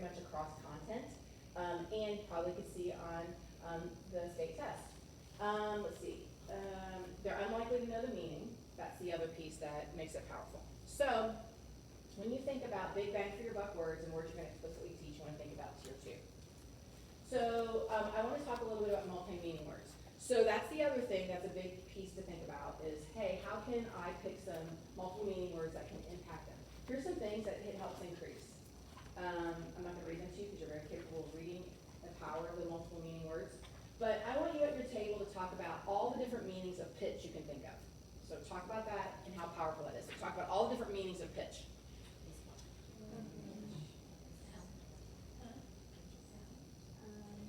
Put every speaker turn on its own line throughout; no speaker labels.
much across content, and probably could see on the state test. Let's see, they're unlikely to know the meaning. That's the other piece that makes it powerful. So, when you think about big bang for your buck words and words you're going to explicitly teach, you want to think about tier 2. So, I want to talk a little bit about multi-meaning words. So that's the other thing that's a big piece to think about is, hey, how can I pick some multiple meaning words that can impact them? Here's some things that it helps increase. I'm not going to read them to you because you're very capable of reading the power of the multiple meaning words. But I want you at your table to talk about all the different meanings of pitch you can think of. So talk about that and how powerful that is. So talk about all the different meanings of pitch.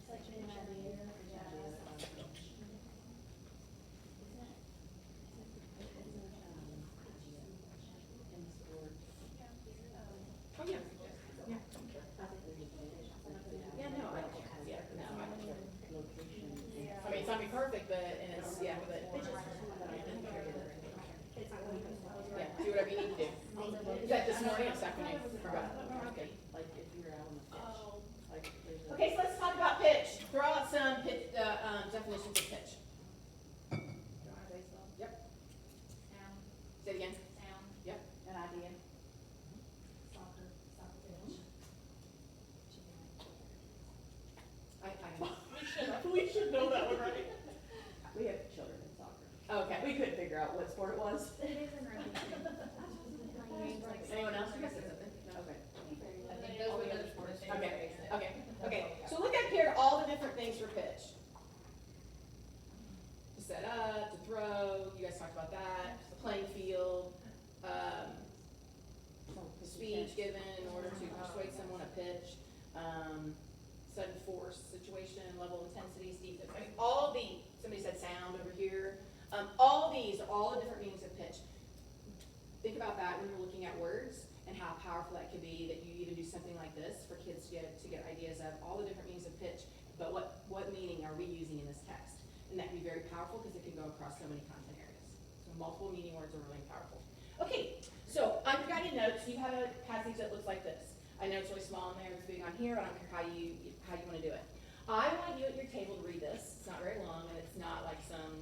Such an idea.
Oh, yeah. Yeah. Yeah, no, I don't care. Yeah, no, I don't care. I mean, it's not gonna be perfect, but, and it's, yeah, but it's just, yeah, do whatever you need to do. Is that this morning or this afternoon? Forgot. Okay.
Like if you're out on the pitch, like there's a.
Okay, so let's talk about pitch. Throw out some pitch, definitions of pitch. Yep.
Sound,
Say it again.
sound,
Yep.
An idea.
soccer pitch.
We should know that one, right? We have children in soccer.
Okay.
We couldn't figure out what sport it was.
It isn't really.
Anyone else? You guys said something?
Okay.
I think those were the other sports.
Okay. So look up here, all the different things for pitch. To set up, to throw, you guys talked about that, the playing field, the speech given in order to persuade someone a pitch, sudden force, situation, level of intensity, Steve, I mean, all the, somebody said sound over here, all these are all the different meanings of pitch. Think about that when you're looking at words and how powerful that could be, that you even do something like this for kids to get ideas of all the different meanings of pitch, but what meaning are we using in this text? And that can be very powerful because it can go across so many content areas. So multiple meaning words are really powerful. Okay, so on your guided notes, you have a passage that looks like this. I know it's really small in there, it's big on here, I don't care how you want to do it. I want you at your table to read this. It's not very long, and it's not like some,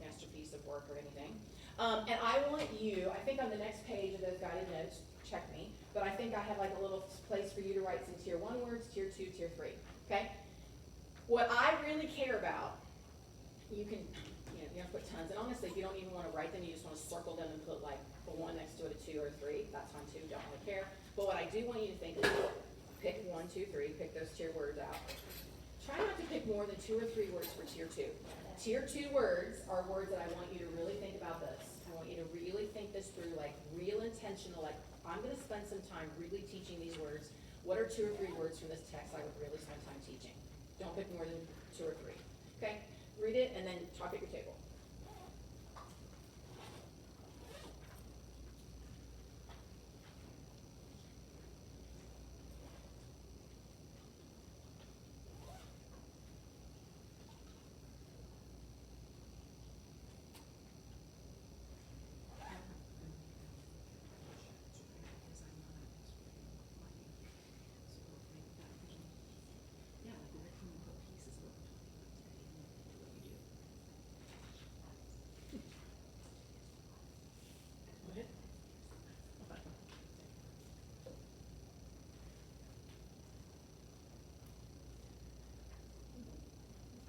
masterpiece of work or anything. And I want you, I think on the next page of those guided notes, check me, but I think I have like a little place for you to write some tier 1 words, tier 2, tier 3, okay? What I really care about, you can, you have to put tons, and honestly, if you don't even want to write them, you just want to circle them and put like a 1 next to it, a 2 or a 3, that's fine too, don't really care. But what I do want you to think is, pick 1, 2, 3, pick those tier words out. Try not to pick more than 2 or 3 words for tier 2. Tier 2 words are words that I want you to really think about this. I want you to really think this through, like real intentional, like I'm going to spend some time really teaching these words. What are 2 or 3 words from this text I would really spend time teaching? Don't pick more than 2 or 3, okay? Read it and then talk at your table.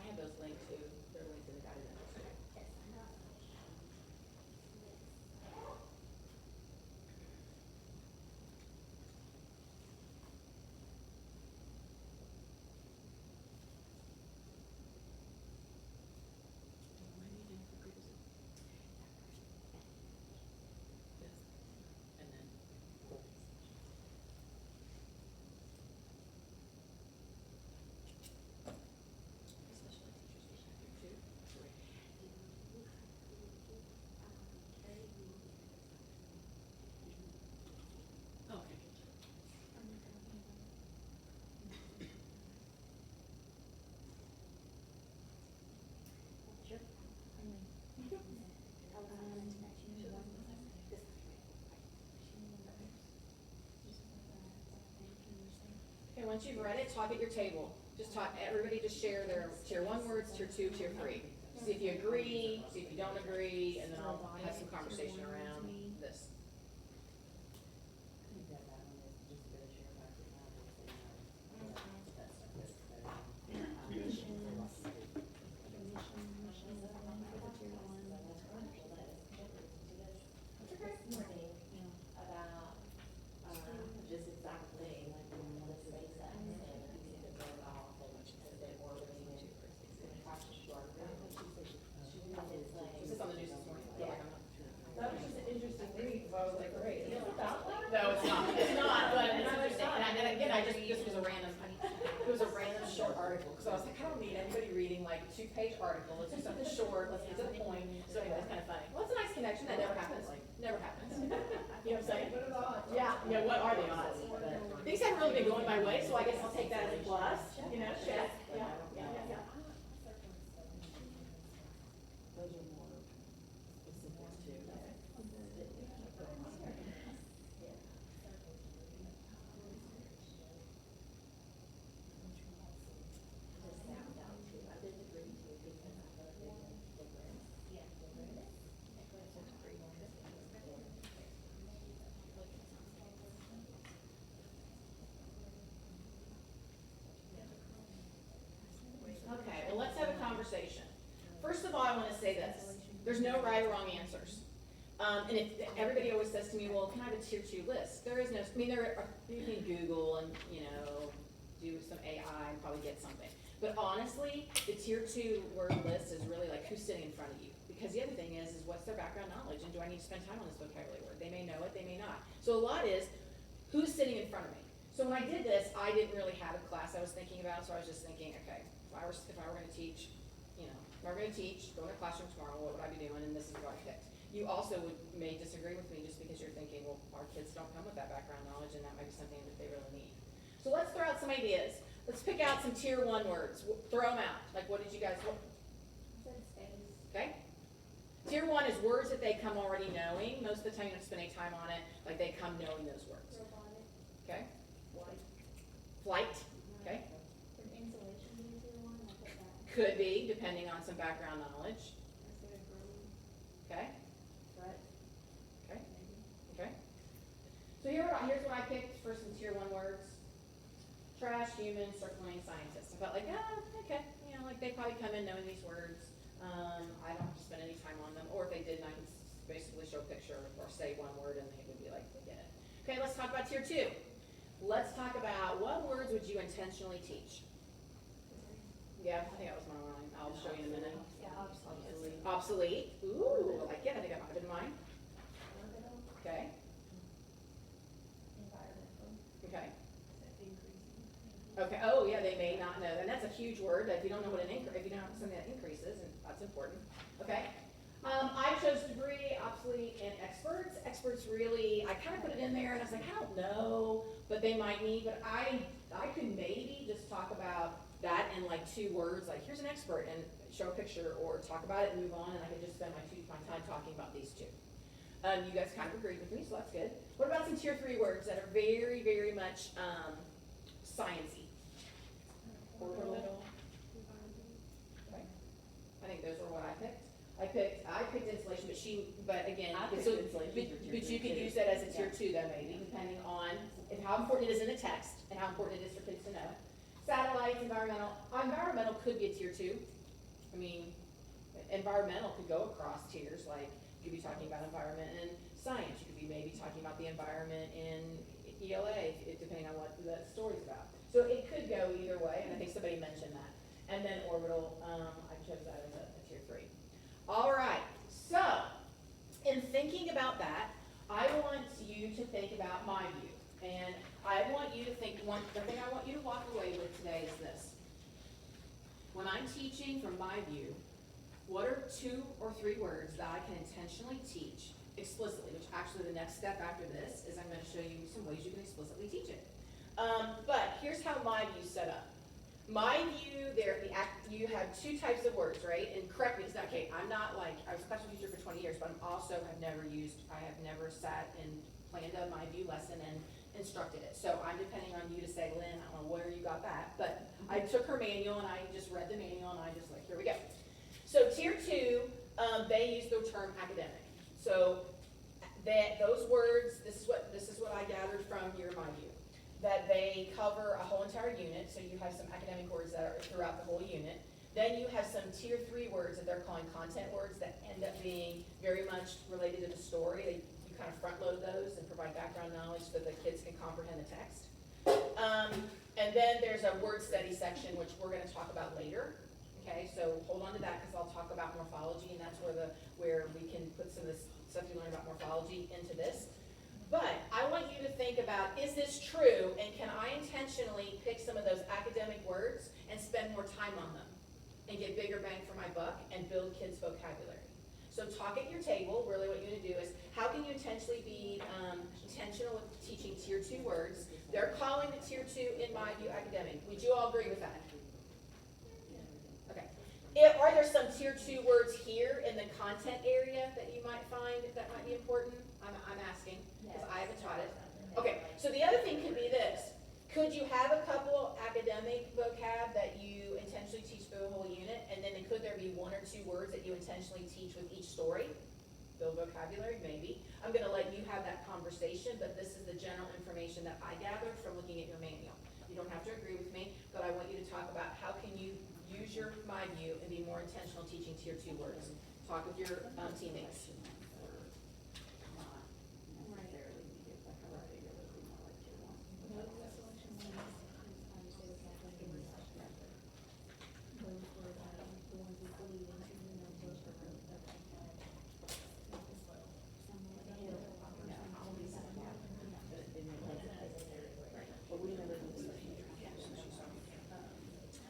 I have those linked too. They're linked in the guided notes. And then especially teachers. once you've read it, talk at your table. Just talk, everybody just share their tier 1 words, tier 2, tier 3. See if you agree, see if you don't agree, and then I'll have some conversation around this.
About, this exact thing, like when Melissa makes that, and you need to go off and a bit more reading and talk to short. She was like.
Was this on the news this morning?
Yeah.
That was just an interesting read, so I was like, great. Is it about that?
No, it's not, it's not, but it's interesting, and again, this was a random, it was a random short article, because I was like, I don't need anybody reading like a 2-page article, let's do something short, let's get to the point, so anyway, it's kind of funny. Well, it's a nice connection, that never happens, never happens. You know what I'm saying?
What are the odds?
Yeah, what are the odds? But things haven't really been going my way, so I guess I'll take that as a plus, check, yeah.
Those are more specific too. Just sound out too. I did agree to because I thought it was different. Yeah, different.
Okay, well, let's have a conversation. First of all, I wanna say this, there's no right or wrong answers. And if, everybody always says to me, well, can I have a tier 2 list? There is no, I mean, you can Google and, do some AI and probably get something. But honestly, the tier 2 word list is really like who's sitting in front of you. Because the other thing is what's their background knowledge and do I need to spend time on this vocabulary word? They may know it, they may not. So a lot is, who's sitting in front of me? So when I did this, I didn't really have a class I was thinking about, so I was just thinking, okay, if I were gonna teach, if I were gonna teach, go in a classroom tomorrow, what would I be doing? And this is what I picked. You also may disagree with me just because you're thinking, well, our kids don't come with that background knowledge and that might be something that they really need. So let's throw out some ideas. Let's pick out some tier 1 words. Throw them out. Like what did you guys, okay? Tier 1 is words that they come already knowing. Most of the time you don't spend any time on it, like they come knowing those words. Okay? Flight, okay? Could be, depending on some background knowledge. Okay? Okay? Okay? So here's what I picked for some tier 1 words. Trash, human, circling, scientist. I felt like, okay, like they probably come in knowing these words. I don't have to spend any time on them, or if they didn't, I can basically show a picture or say 1 word and they would be like, they get it. Okay, let's talk about tier 2. Let's talk about what words would you intentionally teach? Yeah, I think that was my line. I'll show you in a minute. Obsolete. Ooh, I like it. I think I might have been mine. Okay. Okay. Okay. Oh, yeah, they may not know. And that's a huge word. If you don't know what if you don't know something that increases, and that's important. Okay. I chose degree, obsolete, and experts. Experts really, I kind of put it in there, and I was like, I don't know, but they might need. But I could maybe just talk about that in like 2 words, like here's an expert, and show a picture, or talk about it and move on, and I could just spend my time talking about these 2. You guys kind of agreed with me, so that's good. What about some tier 3 words that are very, very much science-y? Orbital. Okay. I think those are what I picked. I picked insulation, but again,
I picked
so,
insulation for tier
but you
3
could
too.
use that as a tier 2 though, maybe, depending on how important it is in the text and how important it is for kids to know. Satellites, environmental could be a tier 2. I mean, environmental could go across tiers, like you could be talking about environment in science, you could be maybe talking about the environment in ELA, depending on what the story's about. So it could go either way, and I think somebody mentioned that. And then orbital, I chose that as a tier 3. All right, so in thinking about that, I want you to think about my view. And I want you to think, the thing I want you to walk away with today is this. When I'm teaching from my view, what are 2 or 3 words that I can intentionally teach explicitly, which actually the next step after this is I'm going to show you some ways you can explicitly teach it. But here's how my view's set up. My view, you have 2 types of words, right? And correct me, okay, I'm not like, I was a classroom teacher for 20 years, but I have never sat and planned a my view lesson and instructed it. So I'm depending on you to say, Lynn, I don't know, what are about that, but I took her manual and I just read the manual and I just like, here we go. So tier two, they use the term academic. So that those words, this is what I gathered from your MyView, that they cover a whole entire unit. So you have some academic words that are throughout the whole unit. Then you have some tier three words that they're calling content words that end up being very much related to the story. You kind of front load those and provide background knowledge so that the kids can comprehend the text. And then there's a word study section, which we're gonna talk about later. Okay, so hold on to that because I'll talk about morphology, and that's where we can put some of this stuff you learn about morphology into this. But I want you to think about, is this true, and can I intentionally pick some of those academic words and spend more time on them and get bigger bang for my buck and build kids' vocabulary? So talk at your table. Really what you're gonna do is, how can you intentionally be intentional with teaching tier two words? They're calling the tier two, in my view, academic. Would you all agree with that? Okay. Are there some tier two words here in the content area that you might find that might be important? I'm asking, because I haven't taught it. Okay, so the other thing could be this. Could you have a couple academic vocab that you intentionally teach for the whole unit, and then could there be one or two words that you intentionally teach with each story? Build vocabulary, maybe. I'm gonna let you have that conversation, but this is the general information that I gathered from looking at your manual. You don't have to agree with me, but I want you to talk about how can you use your MyView and be more intentional teaching tier two words. Talk with your teammates.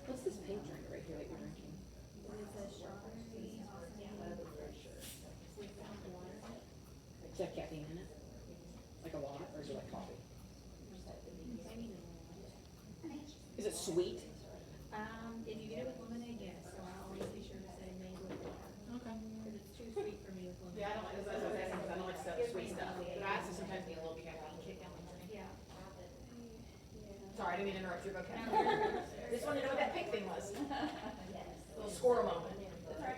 What's this pig drink right here that you're drinking? Does that have caffeine in it? Like a lot, or is it like coffee? Is it sweet?
If you get it with lemonade, yes, so I always be sure to say made with lemonade,
Okay.
because it's too sweet for me with lemonade.
Yeah, I don't like, that's what I was asking, because I don't like stuff, sweet stuff, but I also sometimes need a little caffeine kick on my drink.
Yeah.
Sorry, I didn't mean to interrupt your vocabulary. Just wanted to know what that pig thing was. Little squirrel moment. That's all right.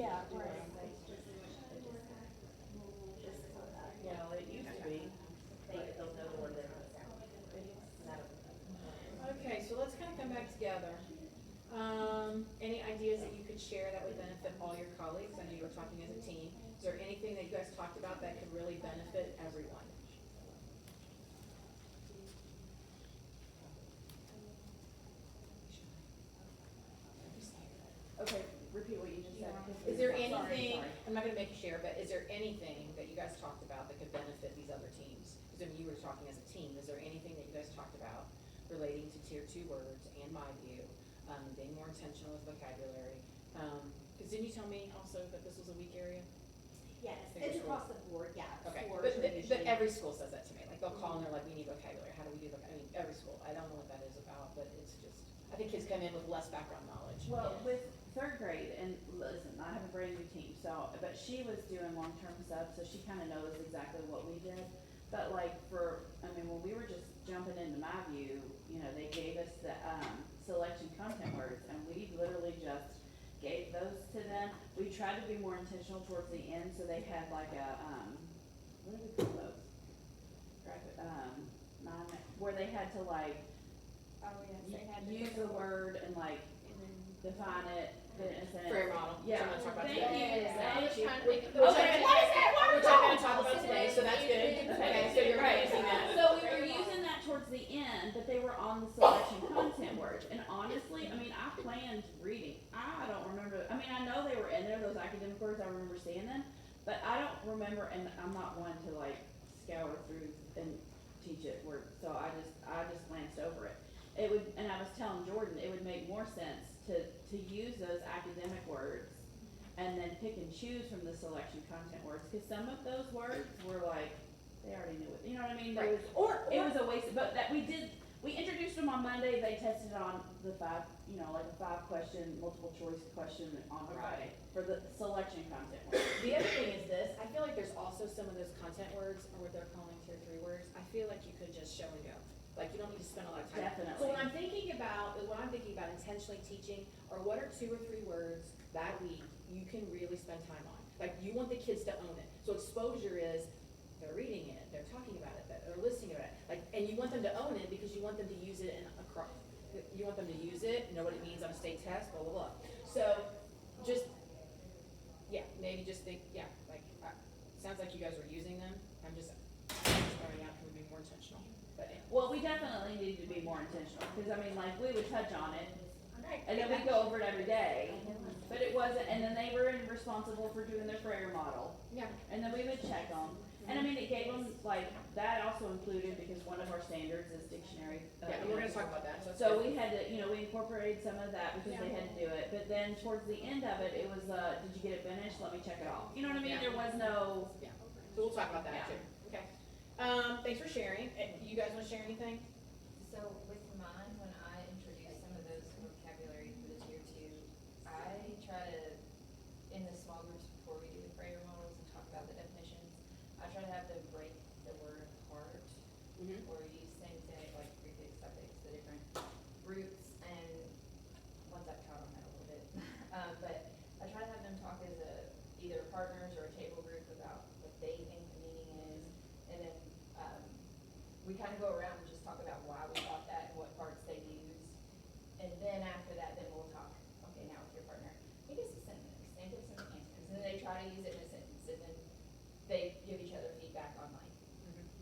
Yeah,
do
right.
it. Well, it used to be.
They'll know the word they're gonna sound.
Okay, so let's kind of come back together. Any ideas that you could share that would benefit all your colleagues? I know you were talking as a team. Is there anything that you guys talked about that could really benefit everyone?
Okay, repeat what you just said.
Is there
Sorry,
anything,
sorry.
I'm not gonna make you share, but is there anything that you guys talked about that could benefit these other teams? Because when you were talking as a team, is there anything that you guys talked about relating to tier 2 words and my view, being more intentional with vocabulary? Because didn't you tell me also that this was a weak area?
Yes,
Bigger
it's
schools.
across the board, yeah.
Okay,
Scores
but,
are
but
usually-
every school says that to me, like they'll call and they're like, we need vocabulary, how do we do vocabulary? I mean, every school, I don't know what that is about, but it's just, I think kids come in with less background knowledge.
Well, with third grade, and listen, I have a brand new team, so, but she was doing long-term stuff, so she kinda knows exactly what we did. But like I mean, when we were just jumping into my view, you know, they gave us the, selection content words, and we literally just gave those to them. We tried to be more intentional towards the end, so they had like a, what do we call those? Where they had to like,
Oh, yes, they had to
use
put
the word and like
and then.
define it, put it in a sentence.
Prayer model, which
Yeah.
I'm gonna talk about
Thank
today.
you,
Yes, I
thank
was
you.
trying to think of.
Okay.
What is that word
Which I'm gonna
called?
talk about today, so that's good. Okay, so you're
Right.
using that.
So we were using that towards the end, but they were on the selection content words, and honestly, I mean, I planned reading, I don't remember, I mean, I know they were in there, those academic words, I remember seeing them, but I don't remember, and I'm not one to like scour through and teach it word, so I just glanced over it. It would, and I was telling Jordan, it would make more sense to use those academic words and then pick and choose from the selection content words, cause some of those words were like, they already knew it, you know what I mean? There
Right.
was, it was a waste, but that we introduced them on Monday, they tested on the 5, you know, like a 5-question, multiple choice question on Friday for the selection content words.
The other thing is this, I feel like there's also some of those content words, or what they're calling tier 3 words, I feel like you could just show and go. Like, you don't need to spend a lot of time.
Definitely.
So what I'm thinking about intentionally teaching, are what are 2 or 3 words that week you can really spend time on? Like, you want the kids to own it. So exposure is, they're reading it, they're talking about it, they're listening to it. Like, and you want them to own it because you want them to use it you want them to use it, know what it means on a state test, blah, blah, blah. So, just, yeah, maybe just think, yeah, like, sounds like you guys were using them. I'm just throwing out, can we be more intentional? But anyway.
Well, we definitely need to be more intentional, cause I mean, like, we would touch on it, and then we go over it every day. But it wasn't, and then they were responsible for doing their prayer model,
Yeah.
and then we would check them. And I mean, it gave them, like, that also included, because one of our standards is dictionary.
Yeah, and we're gonna talk about that, so. that's
So
good.
we had to, you know, we incorporated some of that because they had to do it, but then towards the end of it, it was, did you get it finished? Let me check it off. You know what I mean?
Yeah.
There was no,
Yeah, so we'll talk about that
Yeah.
too. Okay. Thanks for sharing. You guys wanna share anything?
So with mine, when I introduce some of those vocabulary for the tier 2, I try to, in the small groups before we do the prayer models and talk about the definitions, I try to have them break the word apart
Mm-hmm.
or use things in it like prefix, suffix, the different roots, and once I've taught them that a little bit. But I try to have them talk as either partners or a table group about what they think the meaning is, and then, we kind of go around and just talk about why we thought that and what parts they use. And then after that, then we'll talk, okay, now with your partner, make us a sentence, think of some answers. And then they try to use it in a sentence, and then they give each other feedback on like,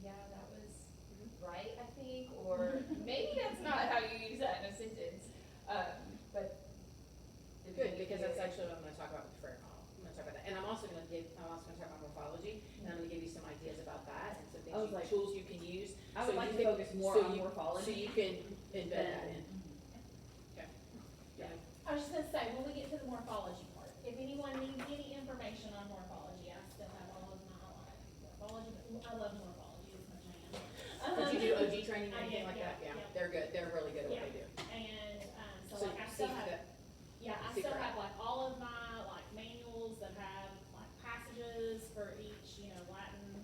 yeah, that was right, I think, or maybe that's not how you use that in a sentence. But.
Good, because that's actually what I'm gonna talk about with the prayer model. I'm gonna talk about that. And I'm also gonna talk about morphology, and I'm gonna give you some ideas about that and some
I was
things,
like-
tools you can use.
I
so
would like
you
to
can-
focus more
so
on
you-
morphology.
So you can embed that in. Okay.
Yeah.
I was just gonna say, when we get to the morphology part, if anyone needs any information on morphology, I still have all of my, like, morphology, but I love morphology, it's my jam.
Did you do OG training or
I
anything
did,
like that?
yeah, yeah.
They're good, they're really good at what
Yeah.
they do.
And, so
So
like, I
see
still have,
that,
yeah, I
secret.
still have like all of my, like, manuals that have, like, passages for each, you know, Latin,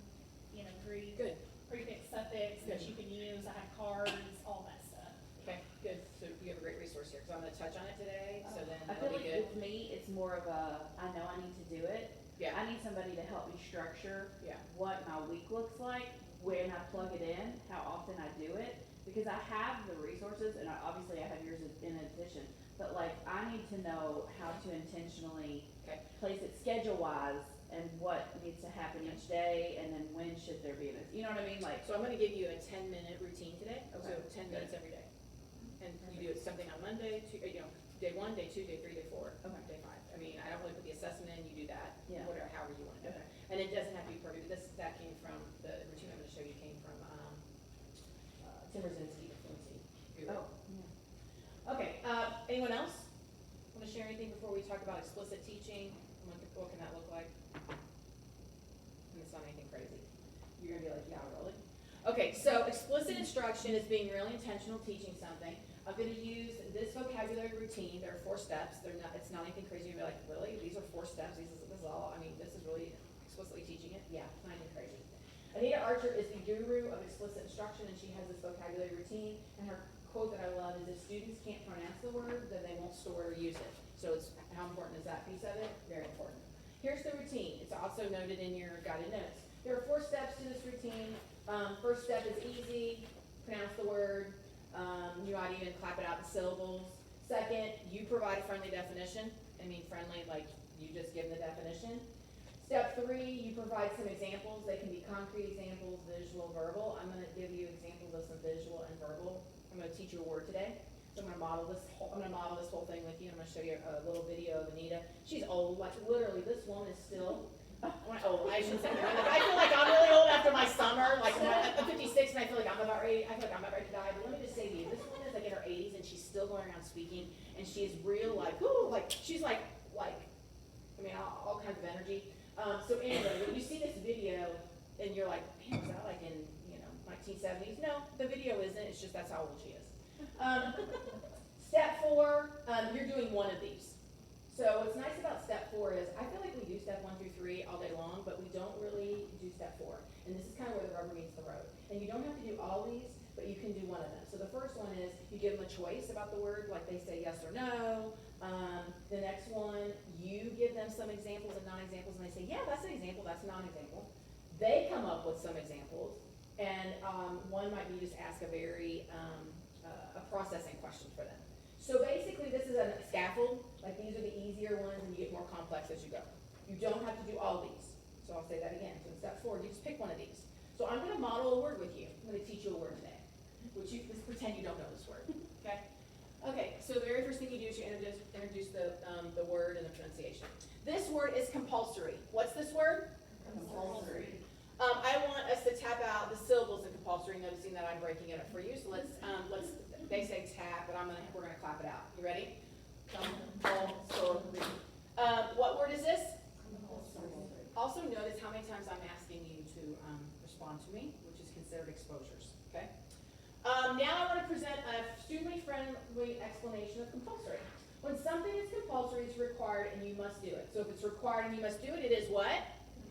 you know, Greek.
Good.
Prefix, suffix that
Good.
you can use, I have cards, all that stuff.
Okay, good, so you have a great resource here, because I'm I'm gonna touch on it today, so then
I feel
it'll be
like
good.
with me, it's more of a, I know I need to do it.
Yeah.
I need somebody to help me structure
Yeah.
what my week looks like, when I plug it in, how often I do it. Because I have the resources, and obviously I have yours in addition, but like, I need to know how to intentionally
Okay.
place it schedule-wise, and what needs to happen each day, and then when should there be this, you know what I mean, like,
So I'm gonna give you a 10-minute routine today, so
Okay.
10 minutes every day. And you do something on Monday, day 1, day 2, day 3, day 4,
Okay.
day 5. I mean, I don't really put the assessment in, you do that,
Yeah.
whatever, however you wanna do it.
Okay.
And it doesn't have to be perfect, that came from, the routine I'm gonna show you came from, Tim Rosinski, Fluency Guru.
oh, yeah.
Okay, anyone else wanna share anything before we talk about explicit teaching? What can that look like? And it's not anything crazy. You're gonna be like, yeah, really? Okay, so explicit instruction is being really intentional teaching something. I'm gonna use this vocabulary routine. There are 4 steps. It's not anything crazy. You're gonna be like, really? These are 4 steps? This is all, this is really explicitly teaching it? Yeah, it's not anything crazy. Anita Archer is the guru of explicit instruction, and she has this vocabulary routine. And her quote that I love is, if students can't pronounce the word, then they won't store or use it. So it's, how important is that piece of it? Very important. Here's the routine. It's also noted in your guided notes. There are 4 steps to this routine. First step is easy, pronounce the word. You might even clap it out in syllables. Second, you provide a friendly definition. I mean friendly, like you just give the definition. Step 3, you provide some examples. They can be concrete examples, visual, verbal. I'm gonna give you examples of some visual and verbal. I'm gonna teach you a word today. So I'm gonna model this whole thing with you. I'm gonna show you a little video of Anita. She's old, like literally, this woman is still, old, I shouldn't say that. I feel like I'm really old after my summer, like I'm 56 and I feel like I'm about ready to die. But let me just say to you, this woman is like in her 80s and she's still going around speaking, and she is real like, ooh, like, she's like, all kinds of energy. So anyway, when you see this video and you're like, man, was that like in, 1970s? No, the video isn't, it's just that's how old she is. Step 4, you're doing one of these. So what's nice about step 4 is, I feel like we do step 1 through 3 all day long, but we don't really do step 4. And this is kind of where the rubber meets the road. And you don't have to do all these, but you can do one of them. So the first one is, you give them a choice about the word, like they say yes or no. The next one, you give them some examples and non-examples, and they say, yeah, that's an example, that's a non-example. They come up with some examples, and one might be just ask a very, a processing question for them. So basically, this is a scaffold, like these are the easier ones, and you get more complex as you go. You don't have to do all these. So I'll say that again. So in step 4, you just pick one of these. So I'm gonna model a word with you. I'm gonna teach you a word today, which let's pretend you don't know this word, okay? Okay, so the very first thing you do is you introduce the word and the pronunciation. This word is compulsory. What's this word?
Compulsory.
I want us to tap out the syllables in compulsory, noticing that I'm breaking it up for you. So let's they say tap, but we're gonna clap it out. You ready? Compulsory. What word is this? Also notice how many times I'm asking you to respond to me, which is considered exposures, okay? Now I want to present a student-friendly explanation of compulsory. When something is compulsory, it's required and you must do it. So if it's required and you must do it, it is what?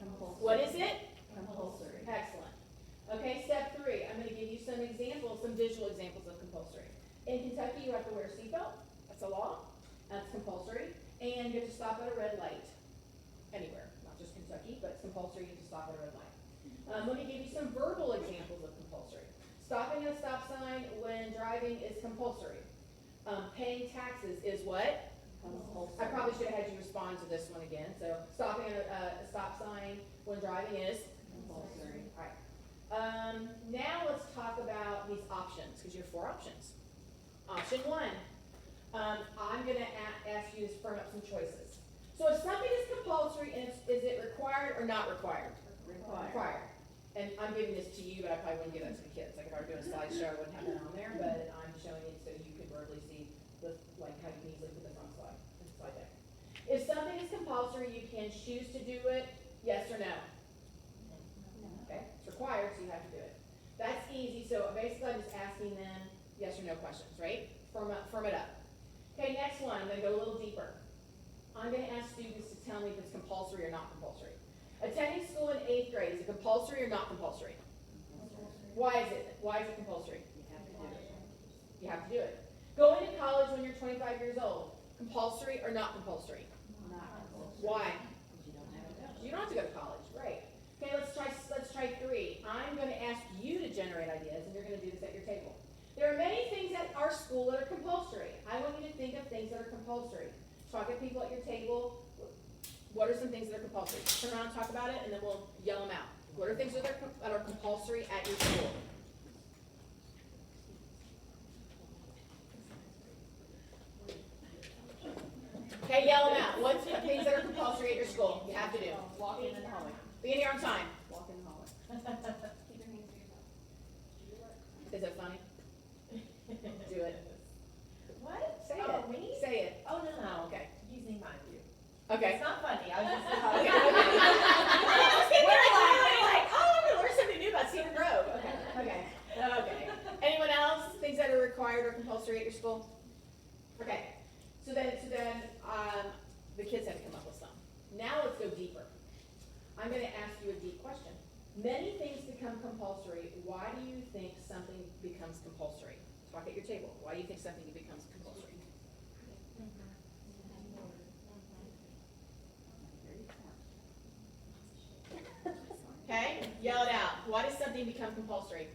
Compulsory.
What is it?
Compulsory.
Excellent. Okay, step 3, I'm going to give you some examples, some visual examples of compulsory. In Kentucky, you have to wear a seatbelt. That's a law. That's compulsory. And you have to stop at a red light. Anywhere, not just Kentucky, but it's compulsory you have to stop at a red light. Let me give you some verbal examples of compulsory. Stopping at a stop sign when driving is compulsory. Paying taxes is what?
Compulsory.
I probably should have had you respond to this one again. So stopping at a stop sign when driving is?
Compulsory.
All right. Now let's talk about these options, because you have 4 options. Option 1, I'm going to ask you to firm up some choices. So if something is compulsory, and is it required or not required? Required. And I'm giving this to you, but I probably wouldn't give that to the kids. Like if I were doing a slideshow, I wouldn't have that on there, but I'm showing it so you could verbally see how you can easily put this on slide deck. If something is compulsory, you can choose to do it, yes or no. Okay, it's required, so you have to do it. That's easy, so basically I'm just asking them yes or no questions, right? Firm it up. Okay, next one, I'm gonna go a little deeper. I'm gonna ask students to tell me if it's compulsory or not compulsory. Attending school in 8th grade, is it compulsory or not compulsory? Why is it compulsory?
You have to do it.
You have to do it. Going to college when you're 25 years years old. Compulsory or not compulsory? Why? You don't have to go to college, right? Okay, let's try 3. I'm gonna ask you to generate ideas, and you're gonna do this at your table. There are many things at our school that are compulsory. I want you to think of things that are compulsory. Talk at people at your table. What are some things that are compulsory? Turn around and talk about it, and then we'll yell them out. What are things that are compulsory at your school? Okay, yell them out. What's the things that are compulsory at your school? You have to do.
Walk in the hallway.
Be in here on time.
Walk in the hallway.
Keep your hands to yourself.
Is it funny? Do it.
What?
Say
Oh,
it.
me?
Say it.
Oh, no.
Okay.
Using my view.
Okay.
It's not funny, I was just.
Okay, okay. We're like, oh, I'm gonna learn something new about Cedar Grove. Okay. Anyone else? Things that are required or compulsory at your school? Okay. So then, the kids had to come up with some. Now let's go deeper. I'm gonna ask you a deep question. Many things become compulsory. Why do you think something becomes compulsory? Talk at your table. Why do you think something becomes compulsory? Okay, yell it out. Why does something become compulsory?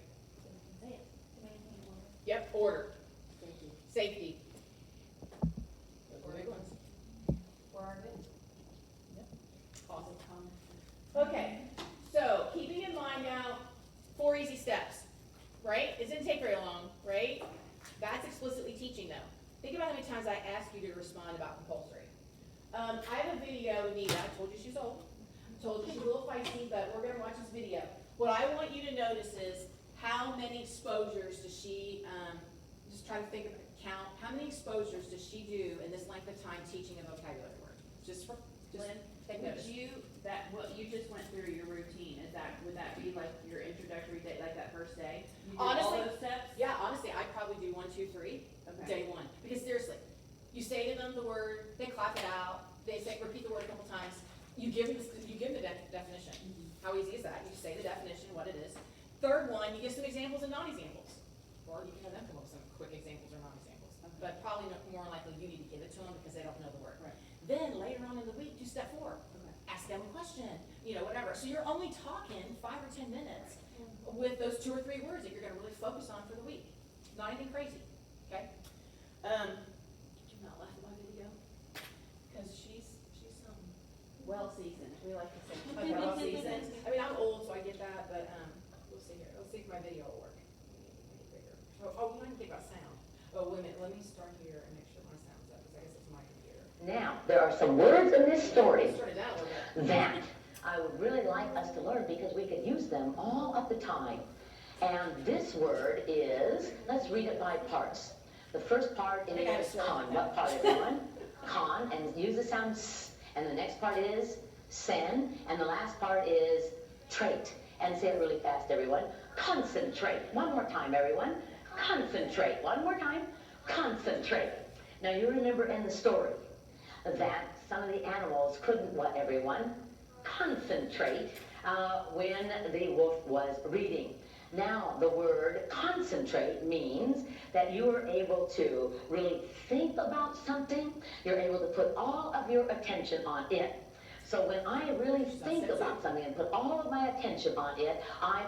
Yep, order. Safety. Those are the big ones.
For our good.
Awesome. Okay, so keeping in mind now, 4 easy steps, right? It didn't take very long, right? That's explicitly teaching though. Think about how many times I asked you to respond about compulsory. I have a video of Nita. I told you she's old. I told you she's a little feisty, but we're gonna watch this video. What I want you to notice is how many exposures does she, just try to think of, count, how many exposures does she do in this length of time teaching a vocabulary word? Just
Lynn,
take
would
notice.
what you just went through your routine, would that be like your introductory day, like that first day? You did all
Honestly,
those steps?
Yeah, honestly, I'd probably do 1, 2, 3,
Okay.
day 1. Because seriously, you say to them the word, they clap it out, they say, repeat the word a couple times, you give them the definition. How easy is that? You say the definition, what it is. Third one, you give some examples and non-examples. Or you can have them come up with some quick examples or non-examples. But probably more likely you need to give it to them because they don't know the word.
Right.
Then later on in the week, do step 4.
Okay.
Ask them a question, whatever. So you're only talking 5 or 10 minutes with those 2 or 3 words that you're gonna really focus on for the week. Not anything crazy, okay? Did you not laugh at my video? Cause she's something.
Well seasoned, we like to say.
Okay, well seasoned. I mean, I'm old, so I get that, but, we'll see here. Let's see if my video will work. Make it bigger. Oh, you don't even think about sound. Oh, wait a minute, let me start here and make sure my sound's up, because I guess it's my computer.
Now, there are some words in this story
Let's start it down a little bit.
that I would really like us to learn because we could use them all of the time. And this word is, let's read it by parts. The first part
think I have a
is
sword
con.
like
What
that.
part, everyone? Con, and use the sound s. And the next part is sen. And the last part is trait. And say it really fast, everyone. Concentrate. One more time, everyone. Concentrate. One more time. Concentrate. Now you remember in the story that some of the animals couldn't, what, everyone? Concentrate when the wolf was reading. Now, the word concentrate means that you are able to really think about something. You're able to put all of your attention on it. So when I really think about something and put all of my attention on it, I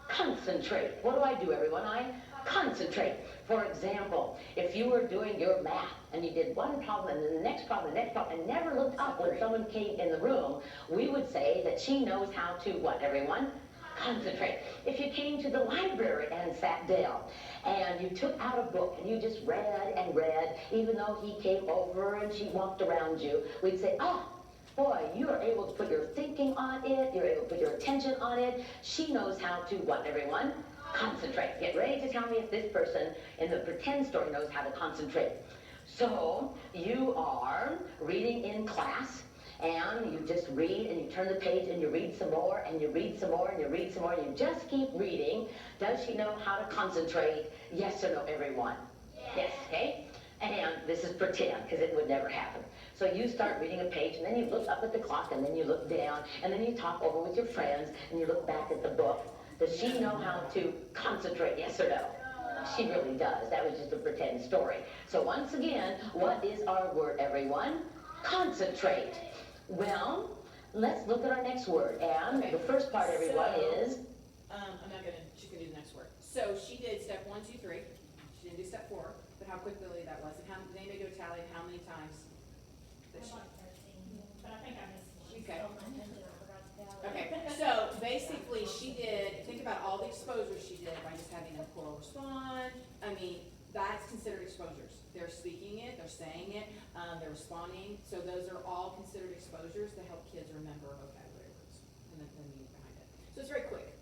concentrate. What do, everyone? I concentrate. For example, if you were doing your math and you did one problem and then the next problem, and never looked up when someone came in the room, we would say that she knows how to, what, everyone? Concentrate. If you came to the library and sat down and you took out a book and you just read and read, even though he came over and she walked around you, we'd say, boy, you are able to put your thinking on it, you're able to put your attention on it. She knows how to, what, everyone? Concentrate. Get ready to tell me if this person in the pretend story knows how to concentrate. So, you are reading in class, and you just read, and you turn the page, and you read some more, and you read some more, and you read some more, and you just keep reading. Does she know how to concentrate? Yes or no, everyone? Yes, okay? And this is pretend, because it would never happen. So you start reading a page, and then you look up at the clock, and then you look down, and then you talk over with your friends, and you look back at the book. Does she know how to concentrate? Yes or no? She really does. That was just a pretend story. So once again, what is our word, everyone? Concentrate. Well, let's look at our next word. And
Okay.
the first part, everyone,
So-
is
I'm not gonna, she's gonna do the next word. So she did step 1, 2, 3. She didn't do step 4, but how quickly that was, and how, did anybody do a tally of how many times? that
I'm
she-
like 13, but I think I missed, she
Okay.
stole my attention, I forgot to tell her.
Okay, so basically she did, think about all the exposures she did by just having them plural respond. I mean, that's considered exposures. They're speaking it, they're saying it, they're responding. So those are all considered exposures to help kids remember vocabulary words and the meaning behind it. So it's very quick.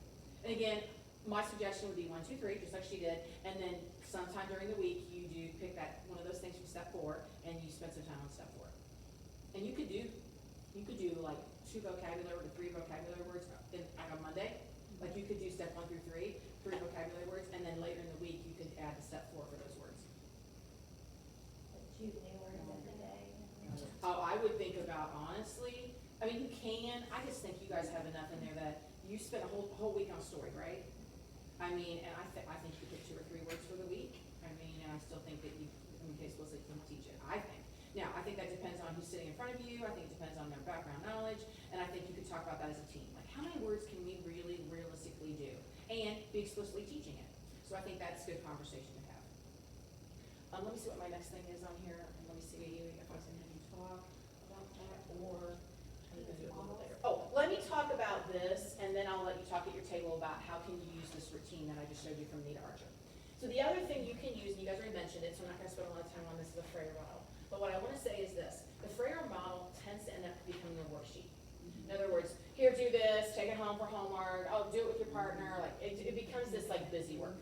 And again, my suggestion would be 1, 2, 3, just like she did. And then sometime during the week, you do pick that, one of those things from step 4, and you spend some time on step 4. And you could do like 2 vocabulary or 3 vocabulary words on a Monday. Like you could do step 1 through 3, 3 vocabulary words, and then later in the week, you could add the step 4 for those words.
Choose new words every day.
Oh, I would think about honestly, I mean, you can, I just think you guys have enough in there that you spend a whole week on a story, right? I mean, and I think you pick 2 or 3 words for the week. I mean, and I still think that you, in case Leslie can teach it, I think. Now, I think that depends on who's sitting in front of you, I think it depends on their background knowledge, and I think you could talk about that as a team. Like, how many words can we really realistically do? And be explicitly teaching it. So I think that's good conversation to have. Let me see what my next thing is on here, and let me see if I was gonna have you talk about that, or I'm gonna do it a little later. Oh, let me talk about this, and then I'll let you talk at your table about how can you use this routine that I just showed you from Nita Archer. So the other thing you can use, and you guys already mentioned it, so I'm not gonna spend a lot of time on this, is the Frayer model. But what I wanna say is this, the Frayer model tends to end up becoming a worksheet. In other words, here, do this, take it home for homework, oh, do it with your partner, like, it becomes this like busy work.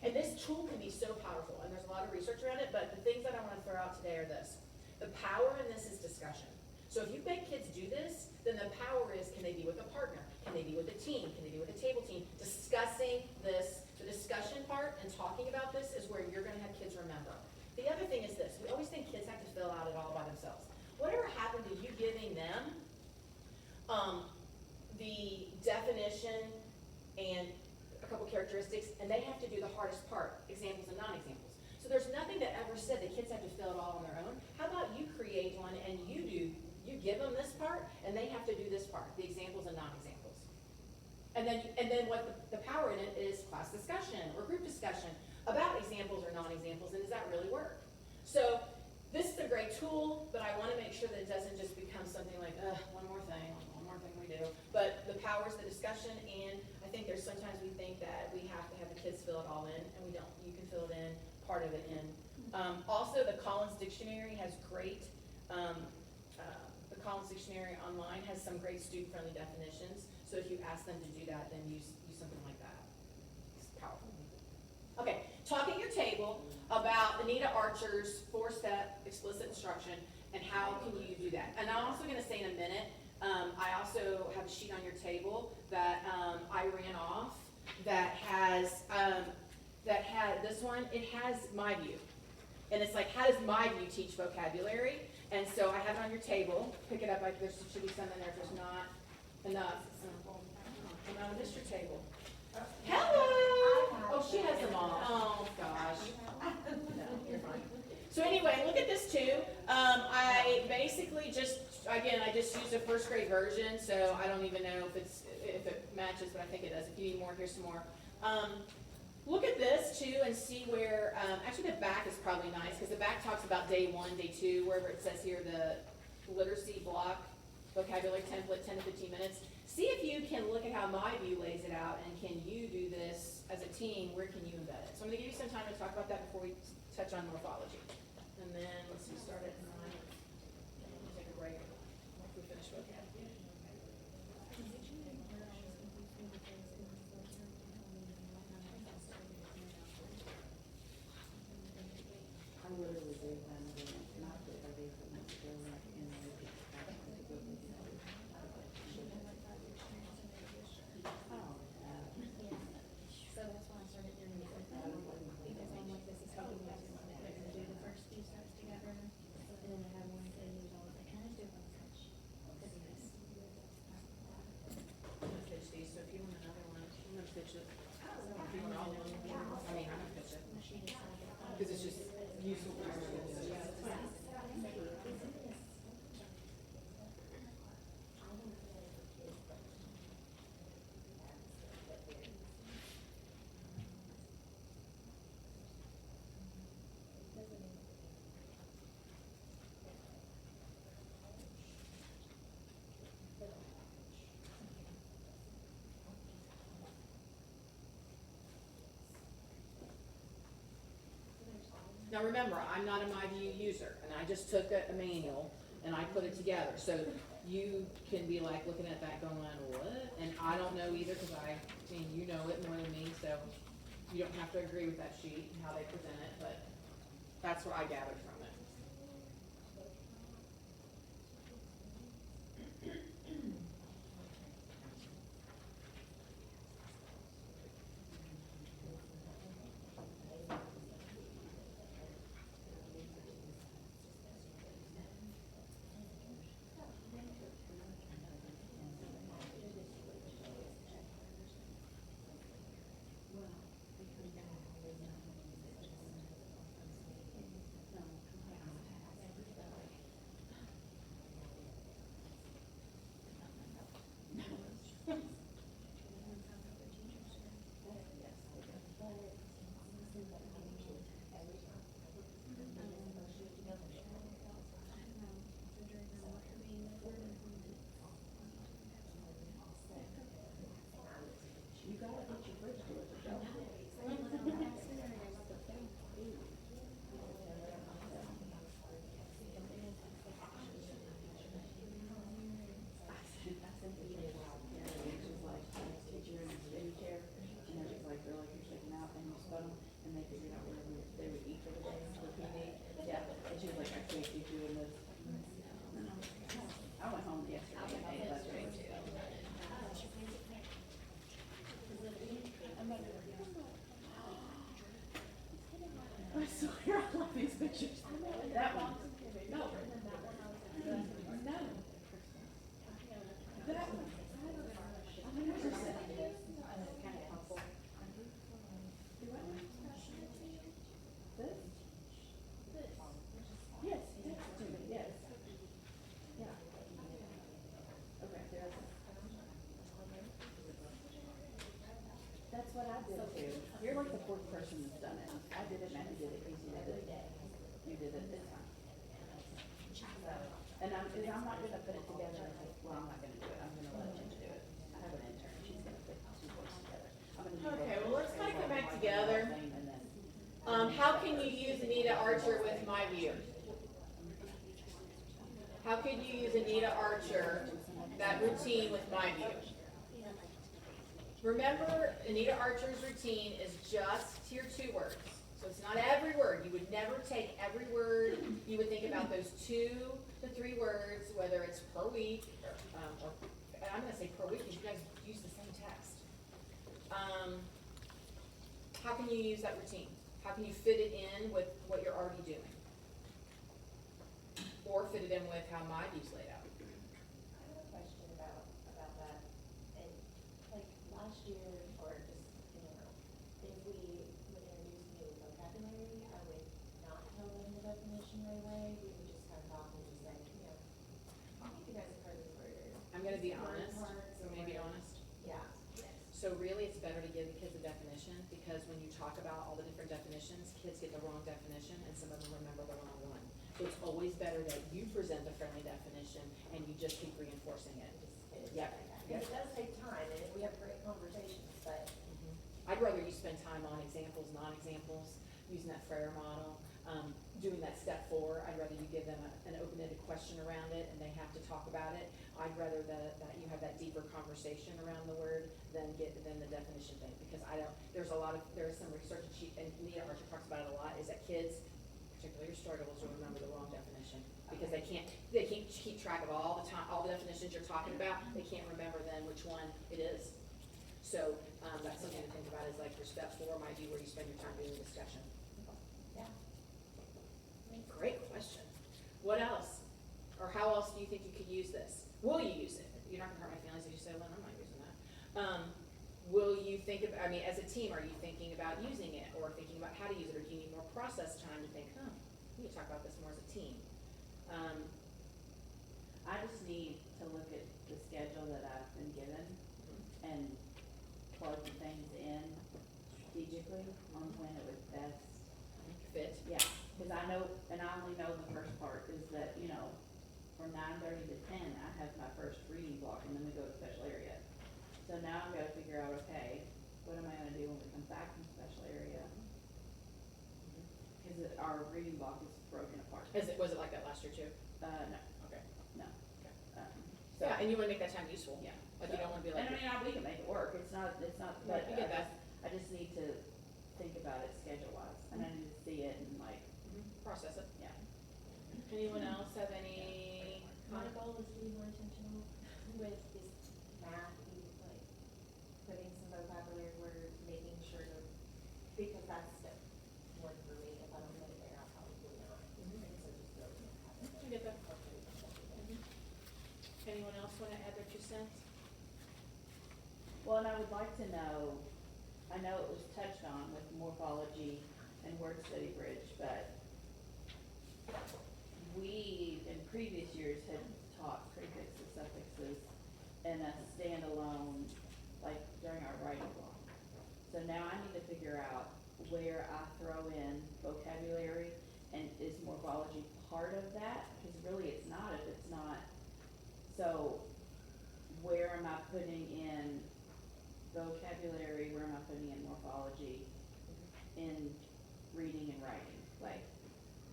And this tool can be so powerful, and there's a lot of research around it, but the things that I wanna throw out today are this. The power in this is discussion. So if you make kids do this, then the power is, can they be with a partner? Can they be with a team? Can they be with a table team? Discussing this, the discussion part and talking about this is where you're gonna have kids remember. The other thing is this, we always think kids have to fill out it all by themselves. Whatever happened to you giving them, the definition and a couple characteristics, and they have to do the hardest part, examples and non-examples. So there's nothing that ever said that kids have to fill it all on their own. How about you create one and you give them this part, and they have to do this part, the examples and non-examples. And then what the power in it is class discussion or group discussion about examples or non-examples, and does that really work? So this is a great tool, but I wanna make sure that it doesn't just become something like, one more thing we do. But the power is the discussion, and I think there's sometimes we think that we have to have the kids fill it all in, and we don't. You can fill it in, part of it in. Also, the Collins Dictionary has great, the Collins Dictionary online has some great student-friendly definitions. So if you ask them to do that, then use something like that. It's powerful. Okay, talk at your table about Anita Archer's 4-step explicit instruction and how can you do that. And I'm also gonna say in a minute, I also have a sheet on your table that I ran off that has, this one, it has my view. And it's like, how does my view teach vocabulary? And so I have it on your table, pick it up, like there should be some in there if there's not enough. I'm on Mr. Table. Hello! Oh, she has them all. Oh, gosh. No, you're fine. So anyway, look at this too. I basically just, again, I just used a first grade version, so I don't even know if it matches, but I think it does. If you need more, here's some more. Look at this too and see where, actually the back is probably nice, because the back talks about day 1, day 2, wherever it says here, the literacy block, vocabulary template, 10 to 15 minutes. See if you can look at how my view lays it out, and can you do this as a team, where can you embed it? So I'm gonna give you some time to talk about that before we touch on morphology. And then, let's see, start at 9. We'll take a break once we finish with that.
I literally gave them not that I gave them to go in and they could actually go and do it. Oh,
So that's why I started doing it like that, because I'm like, this is how we do it, do the first
Now remember, I'm not a MyView user, and I just took a manual and I put it together, so you can be like looking at that going, what? And I don't know either, cause I mean, you know it more than me, so you don't have to agree with that sheet and how they present it, but that's what I gathered from it.
I went home yesterday. I swear I love these pictures. That one. No. No. That one. 100%. This? Yes, text it to me, yes. Yeah. Okay, there's. That's what I did too. You're like the fourth person that's done it. I did it, Matthew did it, Casey did it. You did it, it's fine. And I'm not gonna put it together, well, I'm not gonna do it, I'm gonna let Jen do it. I have an intern, she's gonna put two books together. I'm gonna do both.
Okay, well, let's kinda come back together.
And then.
How can you use Anita Archer with MyView? How could you use Anita Archer, that routine with MyView? Remember, Anita Archer's routine is just your 2 words. So it's not every word. You would never take every word. You would think about those 2 to 3 words, whether it's per week, or I'm gonna say per week, because you guys use the same text. How can you use that routine? How can you fit it in with what you're already doing? Or fit it in with how MyView's laid out?
I have a question about that. And like last year, or just, if we would introduce new vocabulary, I would not tell them the definition right away. We would just kind of talk and just like, I think you guys have heard this word.
I'm gonna be honest,
Words
so
or
maybe
whatever.
honest.
Yeah.
So really, it's better to give the kids a definition, because when you talk about all the different definitions, kids get the wrong definition, and some of them remember the wrong one. So it's always better that you present the friendly definition, and you just keep reinforcing it. Yep.
And it does take time, and we have great conversations, but
I'd rather you spend time on examples, non-examples, using that Frayer model, doing that step 4. I'd rather you give them an open-ended question around it, and they have to talk about it. I'd rather that you have that deeper conversation around the word than the definition thing, because there's some research, and Anita Archer talks about it a lot, is that kids, particularly your struggles, will remember the wrong definition, because they can't keep track of all the definitions you're talking about. They can't remember then which one it is. So, that's something to think about, is like your step 4 might be where you spend your time doing the discussion.
yeah.
Great question. What else? Or how else do you think you could use this? Will you use it? You're not gonna hurt my feelings if you say, Lynn, I'm not using that. Will you think of, as a team, are you thinking about using it, or thinking about how to use it, or do you need more process time to think, we need to talk about this more as a team?
I just need to look at the schedule that I've been given and plug the things in strategically on when it would best.
Fit?
Yeah, cause I know, and I only know the first part is that, from 9:30 to 10, I have my first reading block, and then we go to special area. So now I've gotta figure out, okay, what am I gonna do when we come back from special area? Cause our reading block is broken apart.
Was it like that last year too?
No,
Okay.
no.
Okay.
So,
Yeah, and you wanna make that time useful.
yeah.
Like you don't wanna be like.
And I mean, we can make it work, it's not,
Right,
but
you get that.
I just need to think about it schedule-wise, and I need to see it and like,
Process it.
yeah.
Anyone else have any?
My goal is to be more intentional with this math, like putting some vocabulary words, making sure to, because that's the one for me, if I don't put it there, I'll probably not. And so just building a habit.
I get that. Anyone else wanna add their 2 cents?
Well, and I would like to know, I know it was touched on with morphology and word study bridge, but we, in previous years, had taught prefixes, suffixes in a standalone, like during our writing block. So now I need to figure out where I throw in vocabulary, and is morphology part of that? Because really it's not if it's not. So where am I putting in vocabulary, where am I putting in morphology in reading and writing? Like,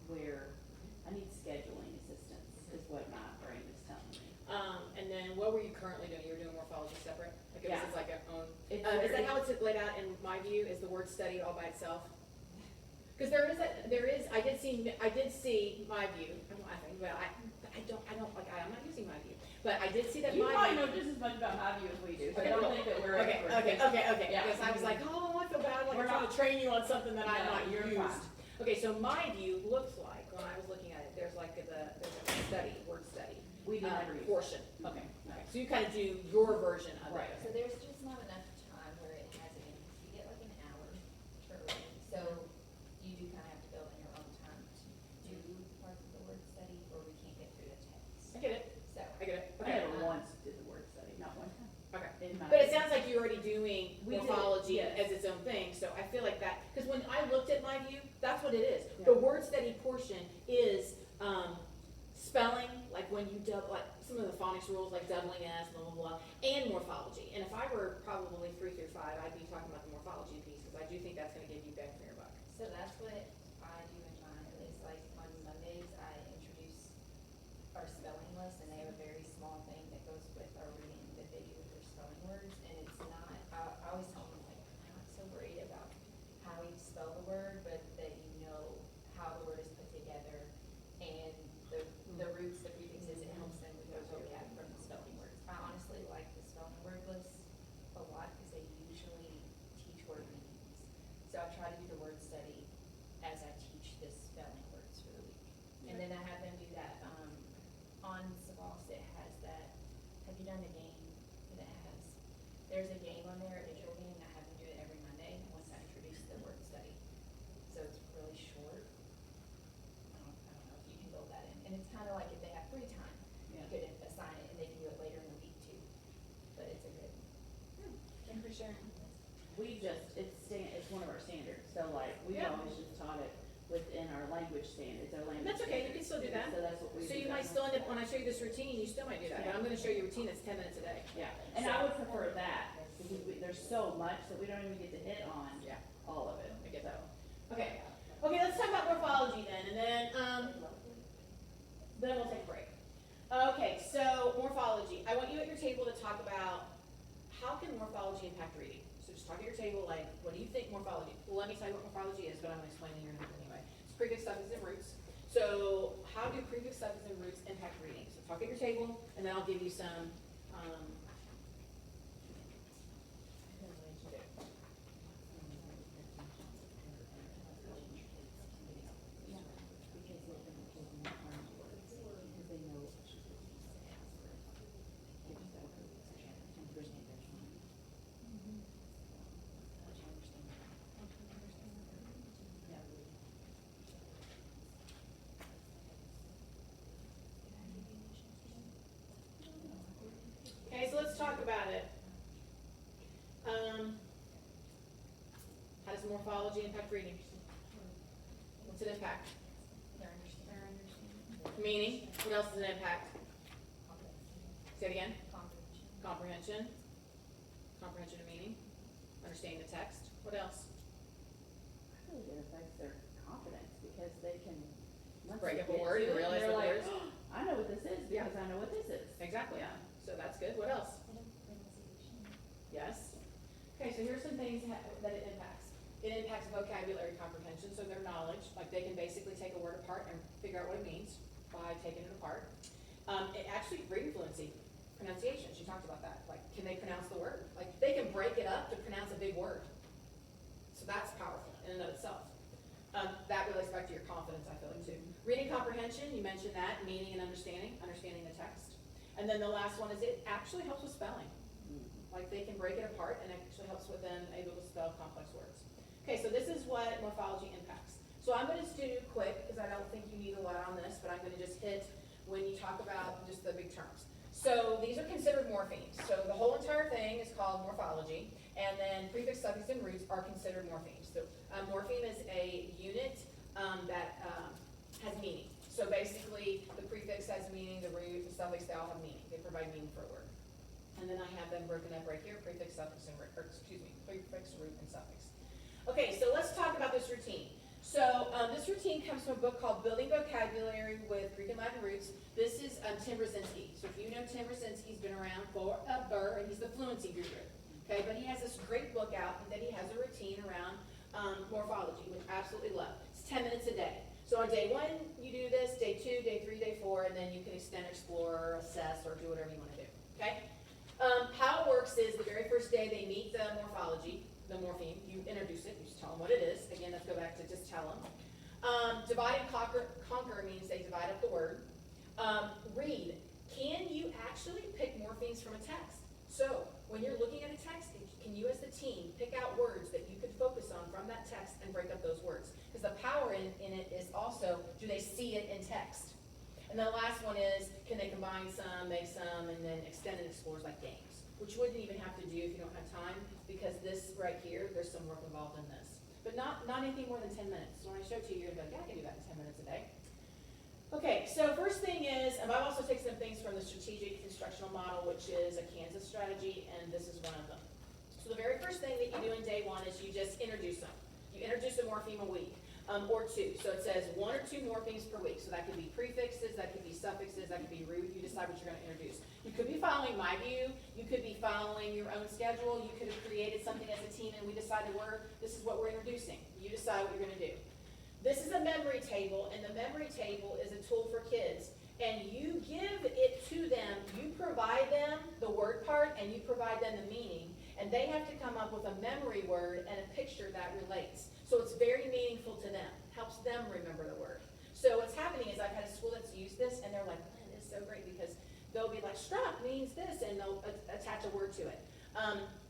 where, I need scheduling assistance is what my brain is telling me.
And then what were you currently doing? You were doing morphology separate? Like
Yeah.
this is like a own,
It's
is that
very-
how it's laid out in my view, is the word study all by itself? Cause there is, I did see my view, I'm laughing, but I'm not using my view. But I did see that
You
my
probably
view.
know just as much about my view as we do, so
Okay,
don't
cool.
think that we're
Okay,
experts. Yeah.
because I was like, oh, I feel bad, like
We're
I'm trying
not.
to train you on something that I'm
No,
not
you're
used.
fine.
Okay, so my view looks like, when I was looking at it, there's like there's a study, word study.
We do never use
Portion,
that.
okay, so you kind of do your version of it.
Right.
So there's just not enough time where it has it in, you get like an hour per reading. So you do kind of have to build in your own time to do parts of the word study, or we can't get through the text.
I get it,
So,
I get it,
I
okay,
never once did the word study, not one time.
okay.
In my-
But it sounds like you're already doing
We did,
morphology
yes.
as its own thing, so I feel like that, because when I looked at my view, that's what it is.
Yeah.
The word study portion is, spelling, like when you like some of the phonics rules, like doubling S, blah, blah, blah, and morphology. And if I were probably 3 through 5, I'd be talking about the morphology piece, because I do think that's gonna give you bang for your buck.
so that's what I do in mine, at least like on Mondays, I introduce our spelling list, and they have a very small thing that goes with our reading that they do with their spelling words, and it's not, I always tell them, like, I'm not so worried about how you spell the word, but that you know how the word is put together, and the roots, the prefixes, it helps them with their vocab from the spelling words. I honestly like the spelling word list a lot, because they usually teach word meanings. So I try to do the word study as I teach the spelling words for the week. And then I have them do that, on Savos, it has that, have you done the game that has, there's a game on there, a digital game, and I have them do it every Monday, once I introduce the word study. So it's really short. I don't know if you can build that in, and it's kinda like if they have free time, you
Yeah.
could assign it, and they can do it later in the week too. But it's a good,
Thank you for sharing.
It's one of our standards, so like, we've
Yeah.
always just taught it within our language standards, our language.
That's okay, you can
standards.
still do that.
So that's what we do.
So you might still end up, when I show you this routine, you still might do that, but I'm gonna show you a routine that's 10 minutes a day.
Yeah, and I would prefer that, because there's so much that we don't even get to hit on
Yeah.
all of it.
I get
So,
that. Okay, let's talk about morphology then, and then we'll take a break. Okay, so morphology, I want you at your table to talk about how can morphology impact reading? So just talk at your table, like, what do you think morphology, well, let me tell you what morphology is, but I'm gonna explain it in your anyway. It's prefix, suffix, and roots. So how do prefix, suffix, and roots impact reading? So talk at your table, and then I'll give you some, okay, so let's talk about it. How does morphology impact reading? What's it impact?
their understanding.
Meaning, what else does it impact? Say it again.
Comprehension.
Comprehension. Comprehension of meaning. Understanding the text. What else?
I feel like it affects their confidence, because because they can. once
Break
they
up a
get
word
to
and
it,
realize
they're
what
like,
it is.
I know what this is
Yeah.
because I know what this is.
Exactly.
Yeah.
So that's good. What else?
Pronunciation.
Yes. Okay, so here's some things that it impacts. It impacts vocabulary comprehension, so their knowledge, like they can basically take a word apart and figure out what it means by taking it apart. It actually, reading fluency, pronunciation, she talked about that, like, can they pronounce the word? Like, they can break it up to pronounce a big word. So that's powerful in and of itself. That relates back to your confidence, I feel like, too. Reading comprehension, you mentioned that, meaning and understanding the text. And then the last one is it actually helps with spelling. Like they can break it apart and it actually helps with them able to spell complex words. Okay, so this is what morphology impacts. So I'm gonna just do quick, because I don't think you need a lot on this, but I'm gonna just hit when you talk about just the big terms. So these are considered morphemes. So the whole entire thing is called morphology, and then prefix, suffix, and roots are considered morphemes. So a morpheme is a unit that has meaning. So basically, the prefix has meaning, the root, the suffix, they all have meaning. They provide meaning for a word. And then I have them broken up right here, prefix, suffix, and prefix, root, and suffix. Okay, so let's talk about this routine. So this routine comes from a book called Building Vocabulary with Greek and Latin Roots. This is Tim Brzezinski. So if you know Tim Brzezinski, he's been around forever, and he's the fluency guru. Okay, but he has this great book out that he has a routine around morphology, which I absolutely love. It's 10 minutes a day. So on day 1, you do this, day 2, day 3, day 4, and then you can extend, explore, assess, or do whatever you want to do. Okay? How it works is the very first day they meet the morphology, the morpheme, you introduce it, you just tell them what it is. Again, let's go back to just tell them. Divide and conquer means they divide up the word. Read. Can you actually pick morphemes from a text? So when you're looking at a text, can you as the team pick out words that you could focus on from that text and break up those words? Because the power in it is also, do they see it in text? And then the last one is, can they combine some, make some, and then extend and explore like games, which wouldn't even have to do if you don't have time, because this right here, there's some work involved in this. But not anything more than 10 minutes. So when I show it to you, you're gonna be like, yeah, I can do that in 10 minutes a day. Okay, so first thing is, I've also taken some things from the strategic instructional model, which is a Kansas strategy, and this is one of them. So the very first thing that you do in day 1 is you just introduce them. You introduce a morpheme a week. Or 2. So it says 1 or 2 morphemes per week. So that could be prefixes, that could be suffixes, that could be root. You decide what you're going to introduce. You could be following my view. You could be following your own schedule. You could have created something as a team and we decided this is what we're introducing. You decide what you're going to do. This is a memory table, and the memory table is a tool for kids. And you give it to them. You provide them the word part and you provide them the meaning. And they have to come up with a memory word and a picture that relates. So it's very meaningful to them, helps them remember the word. So what's happening is I've had a school that's used this, and they're like, man, this is so great, because they'll be like, struck means this, and they'll attach a word to it.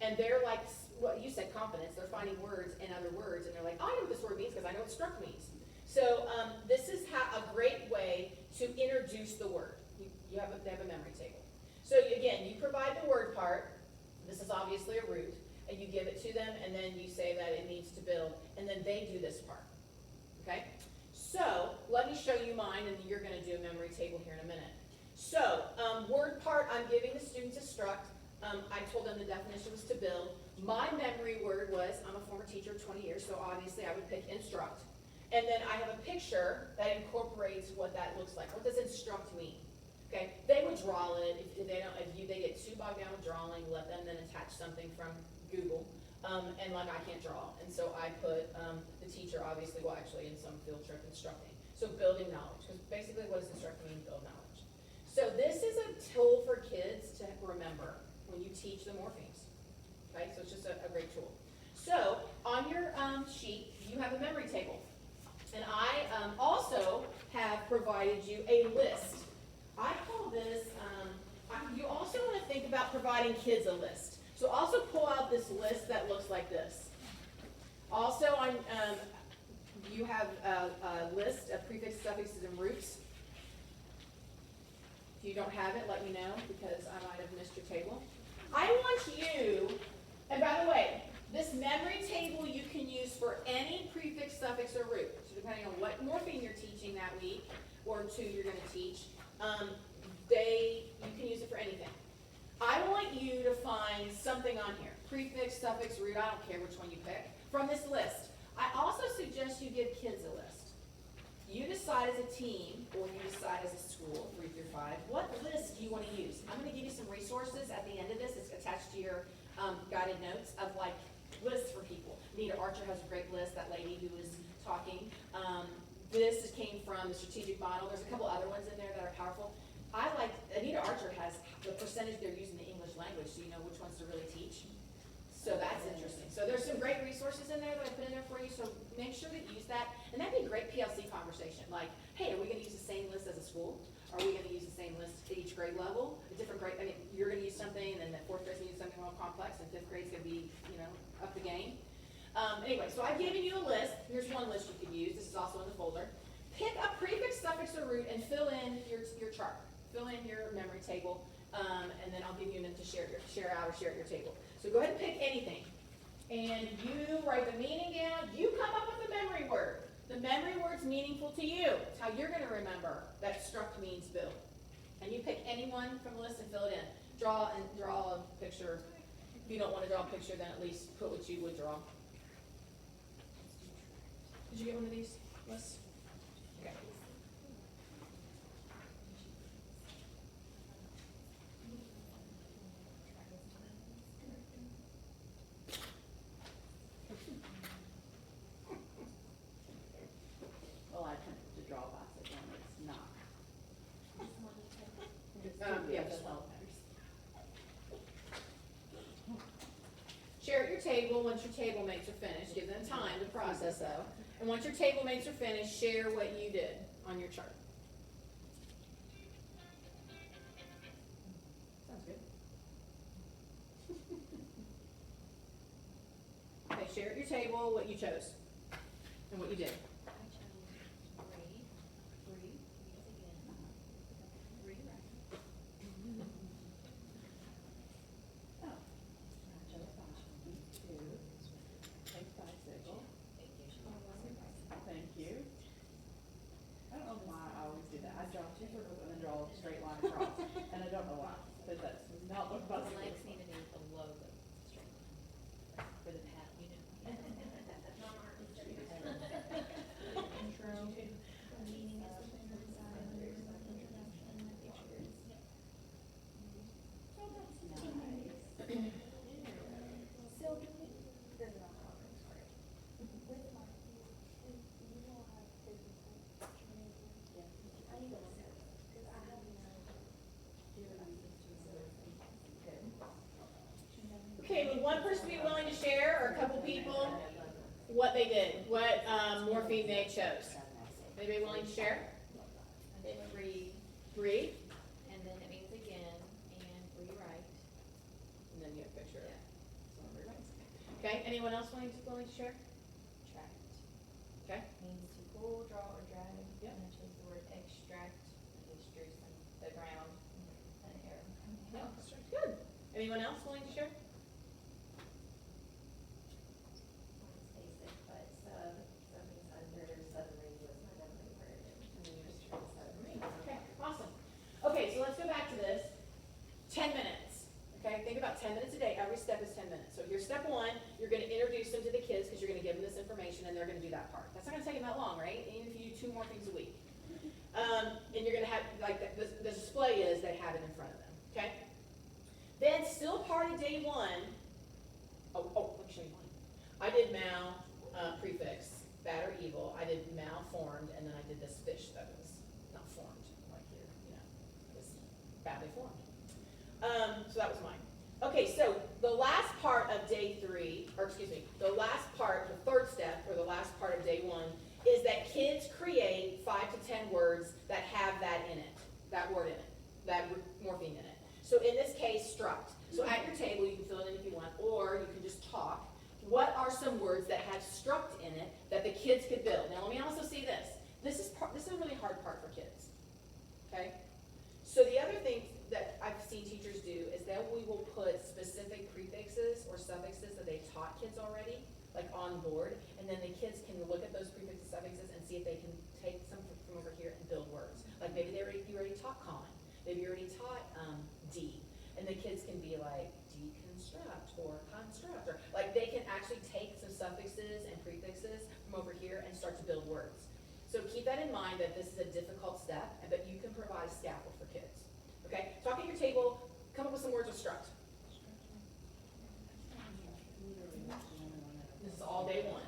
And they're like, well, you said confidence, they're finding words and other words, and they're like, I know what this word means because I know what struck means. So this is a great way to introduce the word. They have a memory table. So again, you provide the word part. This is obviously a root. And you give it to them, and then you say that it needs to build, and then they do this part. Okay? So let me show you mine, and you're going to do a memory table here in a minute. So word part, I'm giving the students a struct. I told them the definition was to build. My memory word was, I'm a former teacher of 20 years, so obviously I would pick instruct. And then I have a picture that incorporates what that looks like. What does instruct mean? Okay, they would draw it. If they get too bogged down with drawing, let them then attach something from Google. And like I can't draw, and so I put the teacher obviously, well actually in some field trip instructing. So building knowledge, because basically what does instructing mean? Build knowledge. So this is a tool for kids to remember when you teach the morphemes. Okay, so it's just a great tool. So on your sheet, you have a memory table. And I also have provided you a list. I call this, you also want to think about providing kids a list. So also pull out this list that looks like this. Also, you have a list of prefixes, suffixes, and roots. If you don't have it, let me know, because I might have missed your table. I want you, and by the way, this memory table you can use for any prefix, suffix, or root. So depending on what morpheme you're teaching that week, or 2 you're going to teach, you can use it for anything. I want you to find something on here. Prefix, suffix, root, I don't care which one you pick, from this list. I also suggest you give kids a list. you decide as a team, or you decide as a school, 3 through 5, what list do you wanna use? I'm gonna give you some resources at the end of this, it's attached to your, guided notes of like, lists for people. Anita Archer has a great list, that lady who was talking. This came from the strategic model, there's a couple other ones in there that are powerful. I like, Anita Archer has the percentage they're using the English language, so you know which ones to really teach. So that's interesting. So there's some great resources in there that I put in there for you, so make sure to use that. And that'd be a great PLC conversation, like, hey, are we gonna use the same list as a school? Are we gonna use the same list at each grade level? A different grade, I mean, you're gonna use something, and then the 4th grade's gonna use something more complex, and 5th grade's gonna be, you know, up the game. Anyway, so I've given you a list. Here's one list you could use. This is also in the folder. Pick a prefix, suffix, or root and fill in your chart. Fill in your memory table, and then I'll give you a minute to share out or share at your table. So go ahead and pick anything. And you write the meaning down. You come up with a memory word. The memory word's meaningful to you. It's how you're gonna remember that struck means build. And you pick anyone from the list and fill it in. Draw a picture. If you don't wanna draw a picture, then at least put what you would draw. Did you get one of these lists? Okay.
Well, I attempted to draw a bicycle and it's not.
Yeah, just one. Share at your table once your table mates are finished. Give them time to process though. And once your table mates are finished, share what you did on your chart. Sounds good. Okay, share at your table what you chose and what you did.
I chose read, read again, rewrite.
Oh. I chose bicycle, 2, take bicycle. Thank you. I don't know why I always do that. I draw 2 circles and then draw a straight line across. And I don't know why, but that's not what
The
bicycle
legs
is.
need to be the logo, straight line, for the path, you know.
Intro, the meaning is the thing inside, and there's an introduction, and the pictures.
So, this is not how it's sorry. With my, you will have business training. Yeah. I need to look at it, because I have no.
Okay, would one person be willing to share, or a couple people, what they did, what morphine they chose? Anybody willing to share?
It's read,
Read,
and then it means again, and rewrite.
and then you have a picture of it. Okay, anyone else willing to share?
Tract.
Okay.
Means to pull, draw, or drag.
Yep.
And I chose the word extract, I just drew the ground, an arrow.
Yeah, good. Anyone else willing to share?
Mine's basic, but something's under submarine was my memory word. And then yours was submarine.
Okay, awesome. Okay, so let's go back to this. 10 minutes. Okay, think about 10 minutes a day. Every step is 10 minutes. So here's step 1. You're going to introduce them to the kids because you're going to give them this information and they're going to do that part. That's not going to take them that long, right? Even if you do 2 more things a week. And you're going to have, like, the display is they have it in front of them. Okay? Then still part of day 1. Oh, let me show you one. I did mal prefix, bad or evil. I did malformed, and then I did this fish that was not formed, like here, you know, it was badly formed. So that was mine. Okay, so the last part of day 3, or excuse me, the last part, the 3rd step, or the last part of day 1, is that kids create 5 to 10 words that have that in it, that word in it, that morphine in it. So in this case, struct. So at your table, you can fill it in if you want, or you can just talk. What are some words that have struct in it that the kids could build? Now, let me also see this. This is a really hard part for kids. Okay? So the other thing that I've seen teachers do is that we will put specific prefixes or suffixes that they've taught kids already, like on board, and then the kids can look at those prefixes, suffixes, and see if they can take something from over here and build words. Like maybe you already taught common, maybe you already taught D, and the kids can be like deconstruct or construct, or like they can actually take some suffixes and prefixes from over here and start to build words. So keep that in in mind that this is a difficult step, but you can provide scaffold for kids. Okay, talk at your table, come up with some words of struct. This is all day one.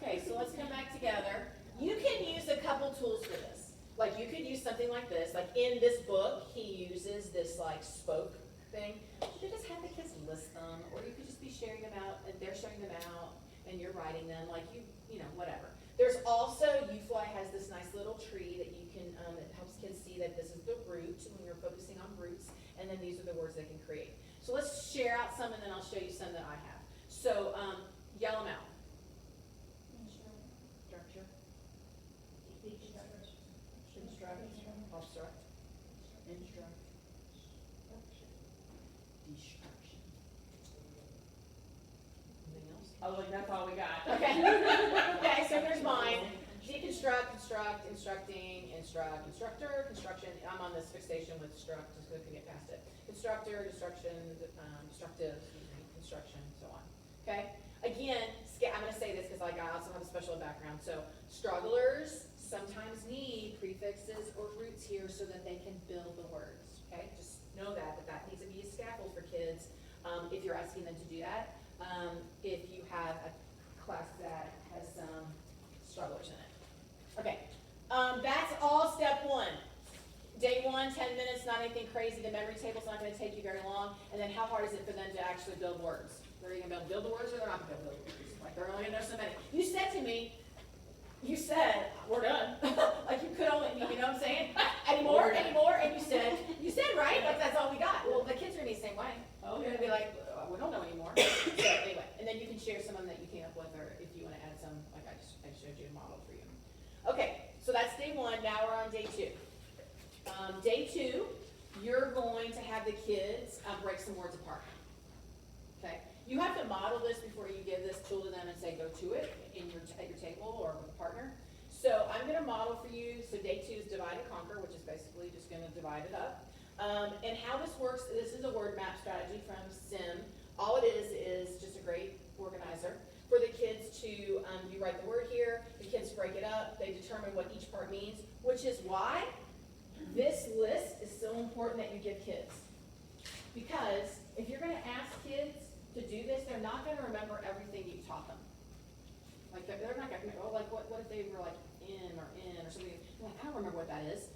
Okay, so let's come back together. You can use a couple tools for this. Like you could use something like this. Like in this book, he uses this like spoke thing. You could just have the kids list them, or you could just be sharing them out, and they're sharing them out, and you're writing them, like you know, whatever. There's also, UFly has this nice little tree that you can, that helps kids see that this is the root when you're focusing on roots, and then these are the words they can create. So let's share out some, and then I'll show you some that I have. So, yell them out. Structure. Instruct. Obstruct. Instruct. Destruction. Anything else?
I was like, that's all we got.
Okay. Okay, so here's mine. Deconstruct, instruct, instructing, instruct, instructor, construction. I'm on this fixation with struct, just so I can get past it. Instructor, destruction, destructive, construction, so on. Okay? Again, I'm going to say this because like, I also have a special background. So strugglers sometimes need prefixes or roots here so that they can build the words. Okay? Just know that that needs to be a scaffold for kids if you're asking them to do that. If you have a class that has some strugglers in it. Okay, that's all step one. Day one, 10 minutes, not anything crazy. The memory table's not going to take you very long. And then how hard is it for them to actually build words? They're going to be able to build the words, or they're not going to build the words. Like they're only going to know so many. You said to me, you said, we're done. Like you could only, you know what I'm saying? Anymore, and you said, right? Like that's all we got. Well, the kids are going to be the same way.
Oh,
They're going to be like, we don't know anymore. So anyway, and then you can share some of them that you came up with, or if you want to add some, like I showed you a model for you. Okay, so that's day one. Now we're on day two. Day two, you're going to have the kids break some words apart. Okay, you have to model this before you give this tool to them and say go to it at your table or with a partner. So I'm going to model for you. So day two is divide and conquer, which is basically just going to divide it up. And how this works, this is a word map strategy from SIM. All it is just a great organizer for the kids to, you write the word here, the kids break it up, they determine what each part means, which is why this list is so important that you give kids. Because if you're going to ask kids to do this, they're not going to remember everything you taught them. Like they're not going to remember, like what if they were like in or something, they're like, I don't remember what that is.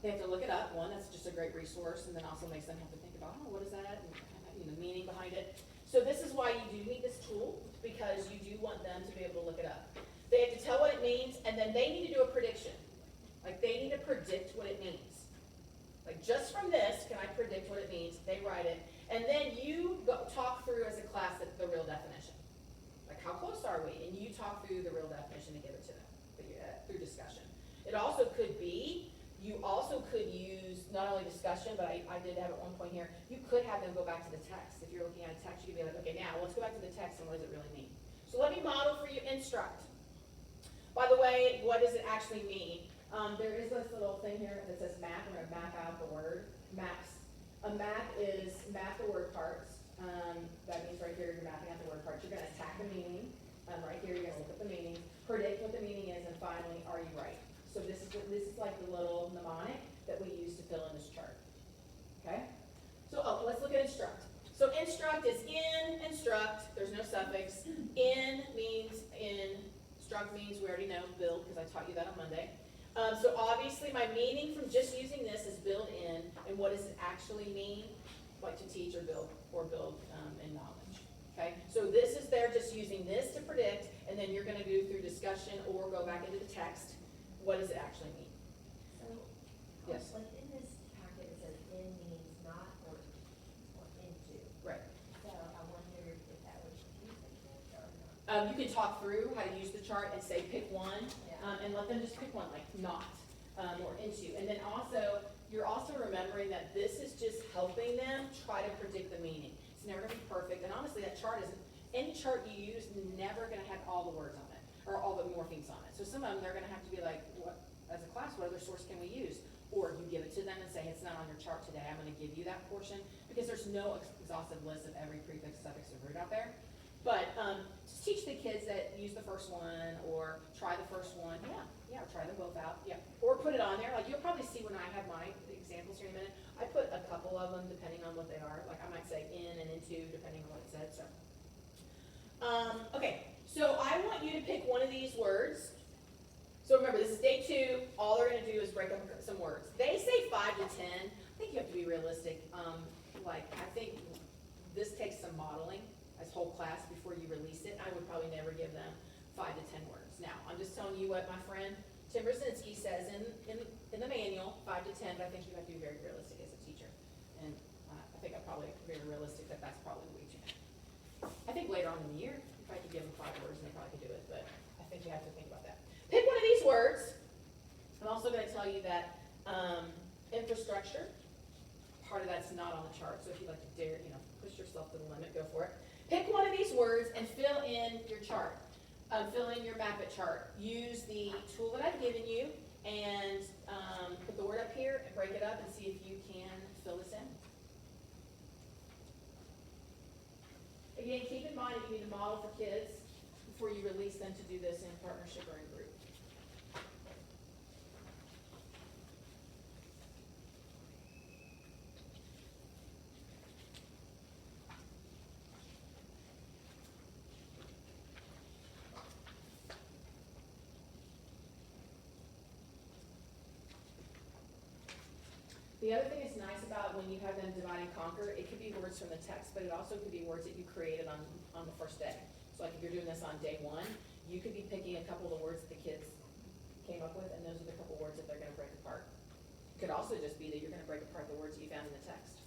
They have to look it up. One, that's just a great resource, and then also makes them have to think about, oh, what is that, and the meaning behind it. So this is why you do need this tool, because you do want them to be able to look it up. They have to tell what it means, and then they need to do a prediction. Like they need to predict what it means. Like just from this, can I predict what it means? They write it, and then you talk through as a class the real definition. Like how close are we? And you talk through the real definition and give it to them through discussion. It also could be, you also could use not only discussion, but I did have at one point here, you could have them go back to the text. If you're looking at a text, you could be like, okay, now let's go back to the text and what does it really mean? So let me model for you instruct. By the way, what does it actually mean? There is this little thing here that says map. I'm going to map out the word. Maps. A map is map the word parts. That means right here you're mapping out the word parts. You're going to attack the meaning. Right here you're going to look at the meaning, predict what the meaning is, and finally, are you right? So this is like the little mnemonic that we use to fill in this chart. Okay? So let's look at instruct. So instruct is in, instruct, there's no suffix. In means in, instruct means we already know, build, because I taught you that on Monday. So obviously my meaning from just using this is build in, and what does it actually mean? Like to teach or build in knowledge. Okay, so this is, they're just using this to predict, and then you're gonna do through discussion or go back into the text, what does it actually mean?
So,
Yes.
like in this packet, it says in means not or into.
Right.
So I wondered if that would confuse the kids or not.
You can talk through how to use the chart and say pick one,
Yeah.
and let them just pick one, like not, or into. And then also, you're also remembering that this is just helping them try to predict the meaning. It's never gonna be perfect, and honestly, that chart is, any chart you use, never gonna have all the words on it, or all the morphemes on it. So some of them, they're gonna have to be like, what, as a class, what other source can we use? Or you give it to them and say, it's not on your chart today, I'm gonna give you that portion, because there's no exhaustive list of every prefix, suffix, or root out there. But, just teach the kids that use the first one, or try the first one, yeah, try them both out, yeah. Or put it on there, like, you'll probably see when I have my examples here in a minute, I put a couple of them depending on what they are, like, I might say in and into, depending on what it said, so. Okay, so I want you to pick one of these words. So remember, this is day 2, all they're gonna do is break up some words. They say 5 to 10, I think you have to be realistic, I think this takes some modeling as whole class before you release it. I would probably never give them 5 to 10 words. Now, I'm just telling you what my friend Tim Brzezinski says in the manual, 5 to 10, but I think you have to be very realistic as a teacher. And I think I'm probably very realistic that that's probably way too many. I think later on in the year, if I could give them 5 words, they probably could do it, but I think you have to think about that. Pick one of these words. I'm also gonna tell you that infrastructure, part of that's not on the chart, so if you'd like to dare, push yourself to the limit, go for it. Pick one of these words and fill in your chart. Fill in your map it chart. Use the tool that I've given you and put the word up here and break it up and see if you can fill this in. Again, keep in mind that you need to model for kids before you release them to do this in partnership or in group. The other thing that's nice about when you have them divide and conquer, it could be words from the text, but it also could be words that you created on the first day. So like if you're doing this on day 1, you could be picking a couple of the words that the kids came up with, and those are the couple words that they're gonna break apart. It could also just be that you're gonna break apart the words that you found in the text.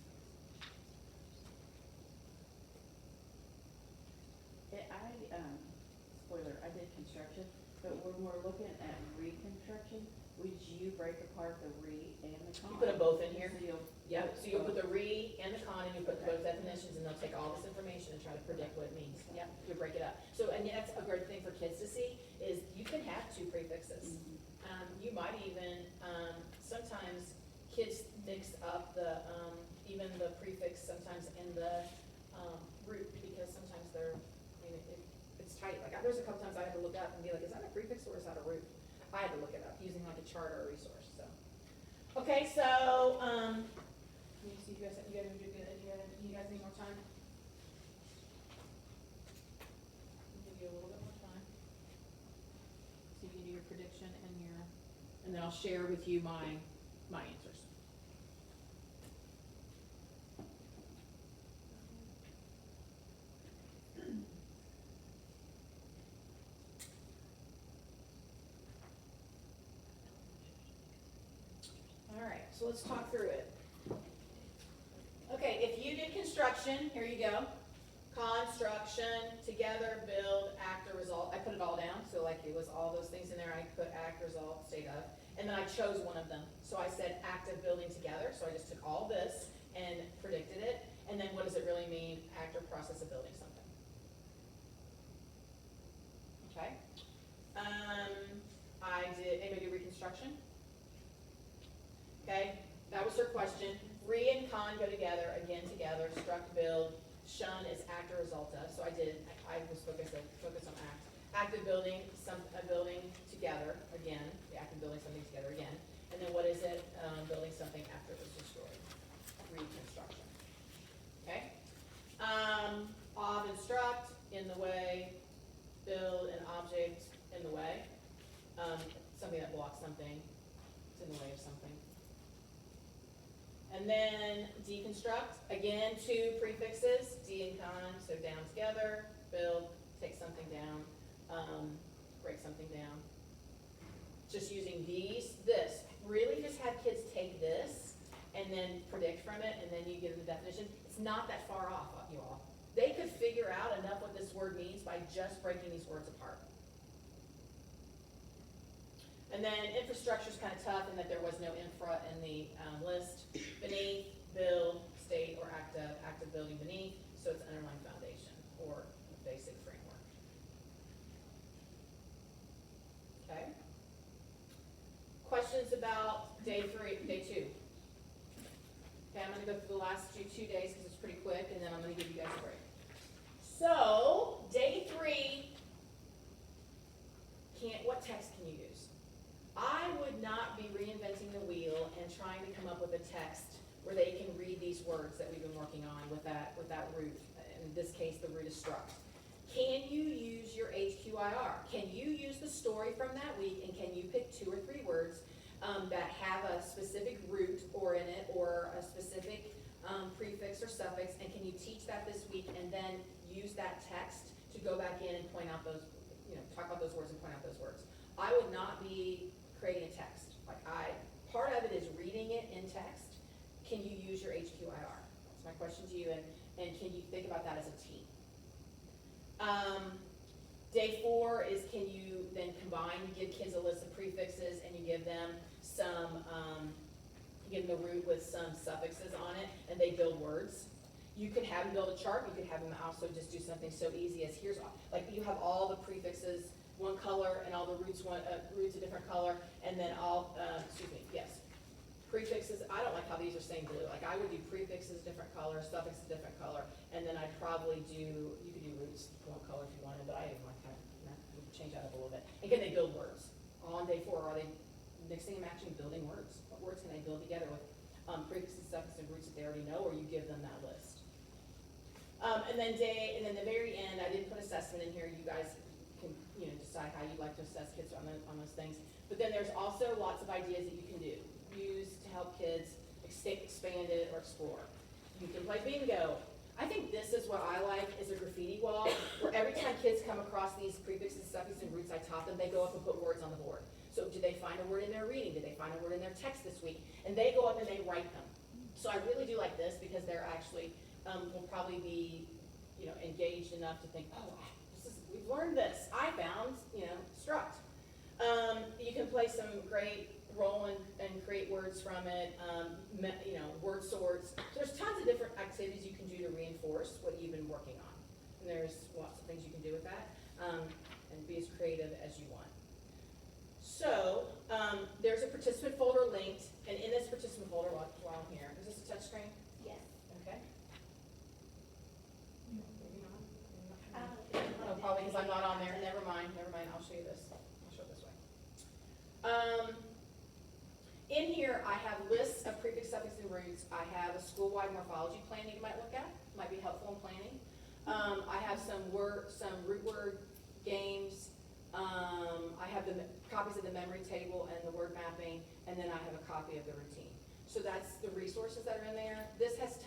Spoiler, I did construction, but when we're looking at reconstruction, would you break apart the re and the con?
You put them both in here?
So you'll.
Yep, so you'll put the re and the con, and you put both definitions, and they'll take all this information and try to predict what it means. Yep, you break it up. So, and that's a great thing for kids to see, is you can have 2 prefixes. You might even, sometimes kids mix up the, even the prefix sometimes in the, root, because sometimes they're, it's tight. Like, there's a couple times I had to look up and be like, is that a prefix or is that a root? I had to look it up using like a chart or a resource, so. Okay, so, let me see, you guys are doing good. You guys need more time? I'll give you a little bit more time. So you can do your prediction and then I'll share with you my answers. All right, so let's talk through it. Okay, if you did construction, here you go. Construction, together, build, act, or result. I put it all down, so like it was all those things in there. I put act, result, state of, and then I chose one of them. So I said active building together, so I just took all this and predicted it. And then what does it really mean, act or process of building something? Okay. I did, anybody do reconstruction? Okay, that was her question. Re and con go together, again together, struct, build. Shun is act or result of, so I was focused on act. Active building, a building together, again, the act of building something together again. And then what is it? Building something after it was destroyed. Reconstruction. Okay? Of, instruct, in the way, build an object in the way. Something that blocks something, it's in the way of something. And then deconstruct, again, 2 prefixes, de and con, so down together, build, take something down, break something down. Just using this, really just have kids take this and then predict from it, and then you give them the definition. It's not that far off, you all. They could figure out enough what this word means by just breaking these words apart. And then infrastructure is kind of tough in that there was no infra in the list. Beneath, build, state, or active building beneath, so it's underlying foundation or basic framework. Okay? Questions about day 2? Okay, I'm gonna go through the last 2 days because it's pretty quick, and then I'm gonna give you guys a break. So, day 3, what text can you use? I would not be reinventing the wheel and trying to come up with a text where they can read these words that we've been working on with that root. In this case, the root is struct. Can you use your HQIR? Can you use the story from that week, and can you pick 2 or 3 words that have a specific root or in it, or a specific prefix or suffix, and can you teach that this week and then use that text to go back in and point out those, talk about those words and point out those words? I would not be creating a text. Part of it is reading it in text. Can you use your HQIR? That's my question to you, and can you think about that as a team? Day 4 is, can you then combine, you give kids a list of prefixes and you give them some, you give them the root with some suffixes on it, and they build words. You could have them build a chart. You could have them also just do something so easy as you have all the prefixes one color and all the roots roots a different color, and then prefixes. I don't like how these are saying blue. I would do prefixes different color, suffixes different color, and then I'd probably you could do roots one color if you wanted, but I didn't like change that up a little bit. And can they build words? On day 4, are they mixing and matching, building words? What words can they build together with prefixes, suffixes, and roots that they already know, or you give them that list? And then the very end, I didn't put assessment in here. You guys can decide how you'd like to assess kids on those things. But then there's also lots of ideas that you can use to help kids expand it or explore. You can play bingo. I think this is what I like, is a graffiti wall, where every time kids come across these prefixes, suffixes, and roots I taught them, they go up and put words on the board. So did they find a word in their reading? Did they find a word in their text this week? And they go up and they write them. So I really do like this, because they're actually, will probably be, engaged enough to think, oh, we've learned this. I found, struct. You can play some great role and create words from it, word sorts. There's tons of different activities you can do to reinforce what you've been working on. And there's lots of things you can do with that, and be as creative as you want. So, there's a participant folder linked, and in this participant folder, while I'm here, is this a touch screen?
Yes.
Okay. Maybe not. Oh, probably because I'm not on there. Never mind, I'll show you this. I'll show it this way. In here, I have lists of prefix, suffix, and roots. I have a school-wide morphology plan that you might look at. Might be helpful in planning. I have some root word games. I have the copies of the memory table and the word mapping, and then I have a copy of the routine. So that's the resources that are in there. This has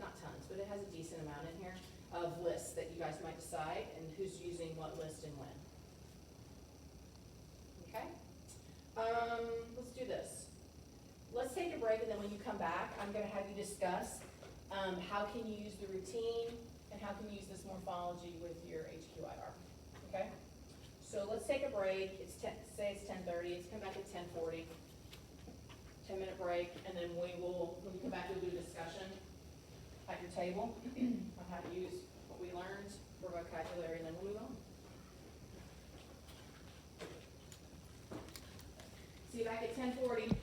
not tons, but it has a decent amount in here of lists that you guys might decide, and who's using what list and when. Okay? Let's do this. Let's take a break, and then when you come back, I'm going to have you discuss how can you use the routine and how can you use this morphology with your HQIR. Okay? So let's take a break. Say it's 10:30. Let's come back at 10:40. 10-minute break, and then when you come back, we'll do a discussion at your table on how to use what we learned for vocabulary, and then we'll move on. See you back at 10:40.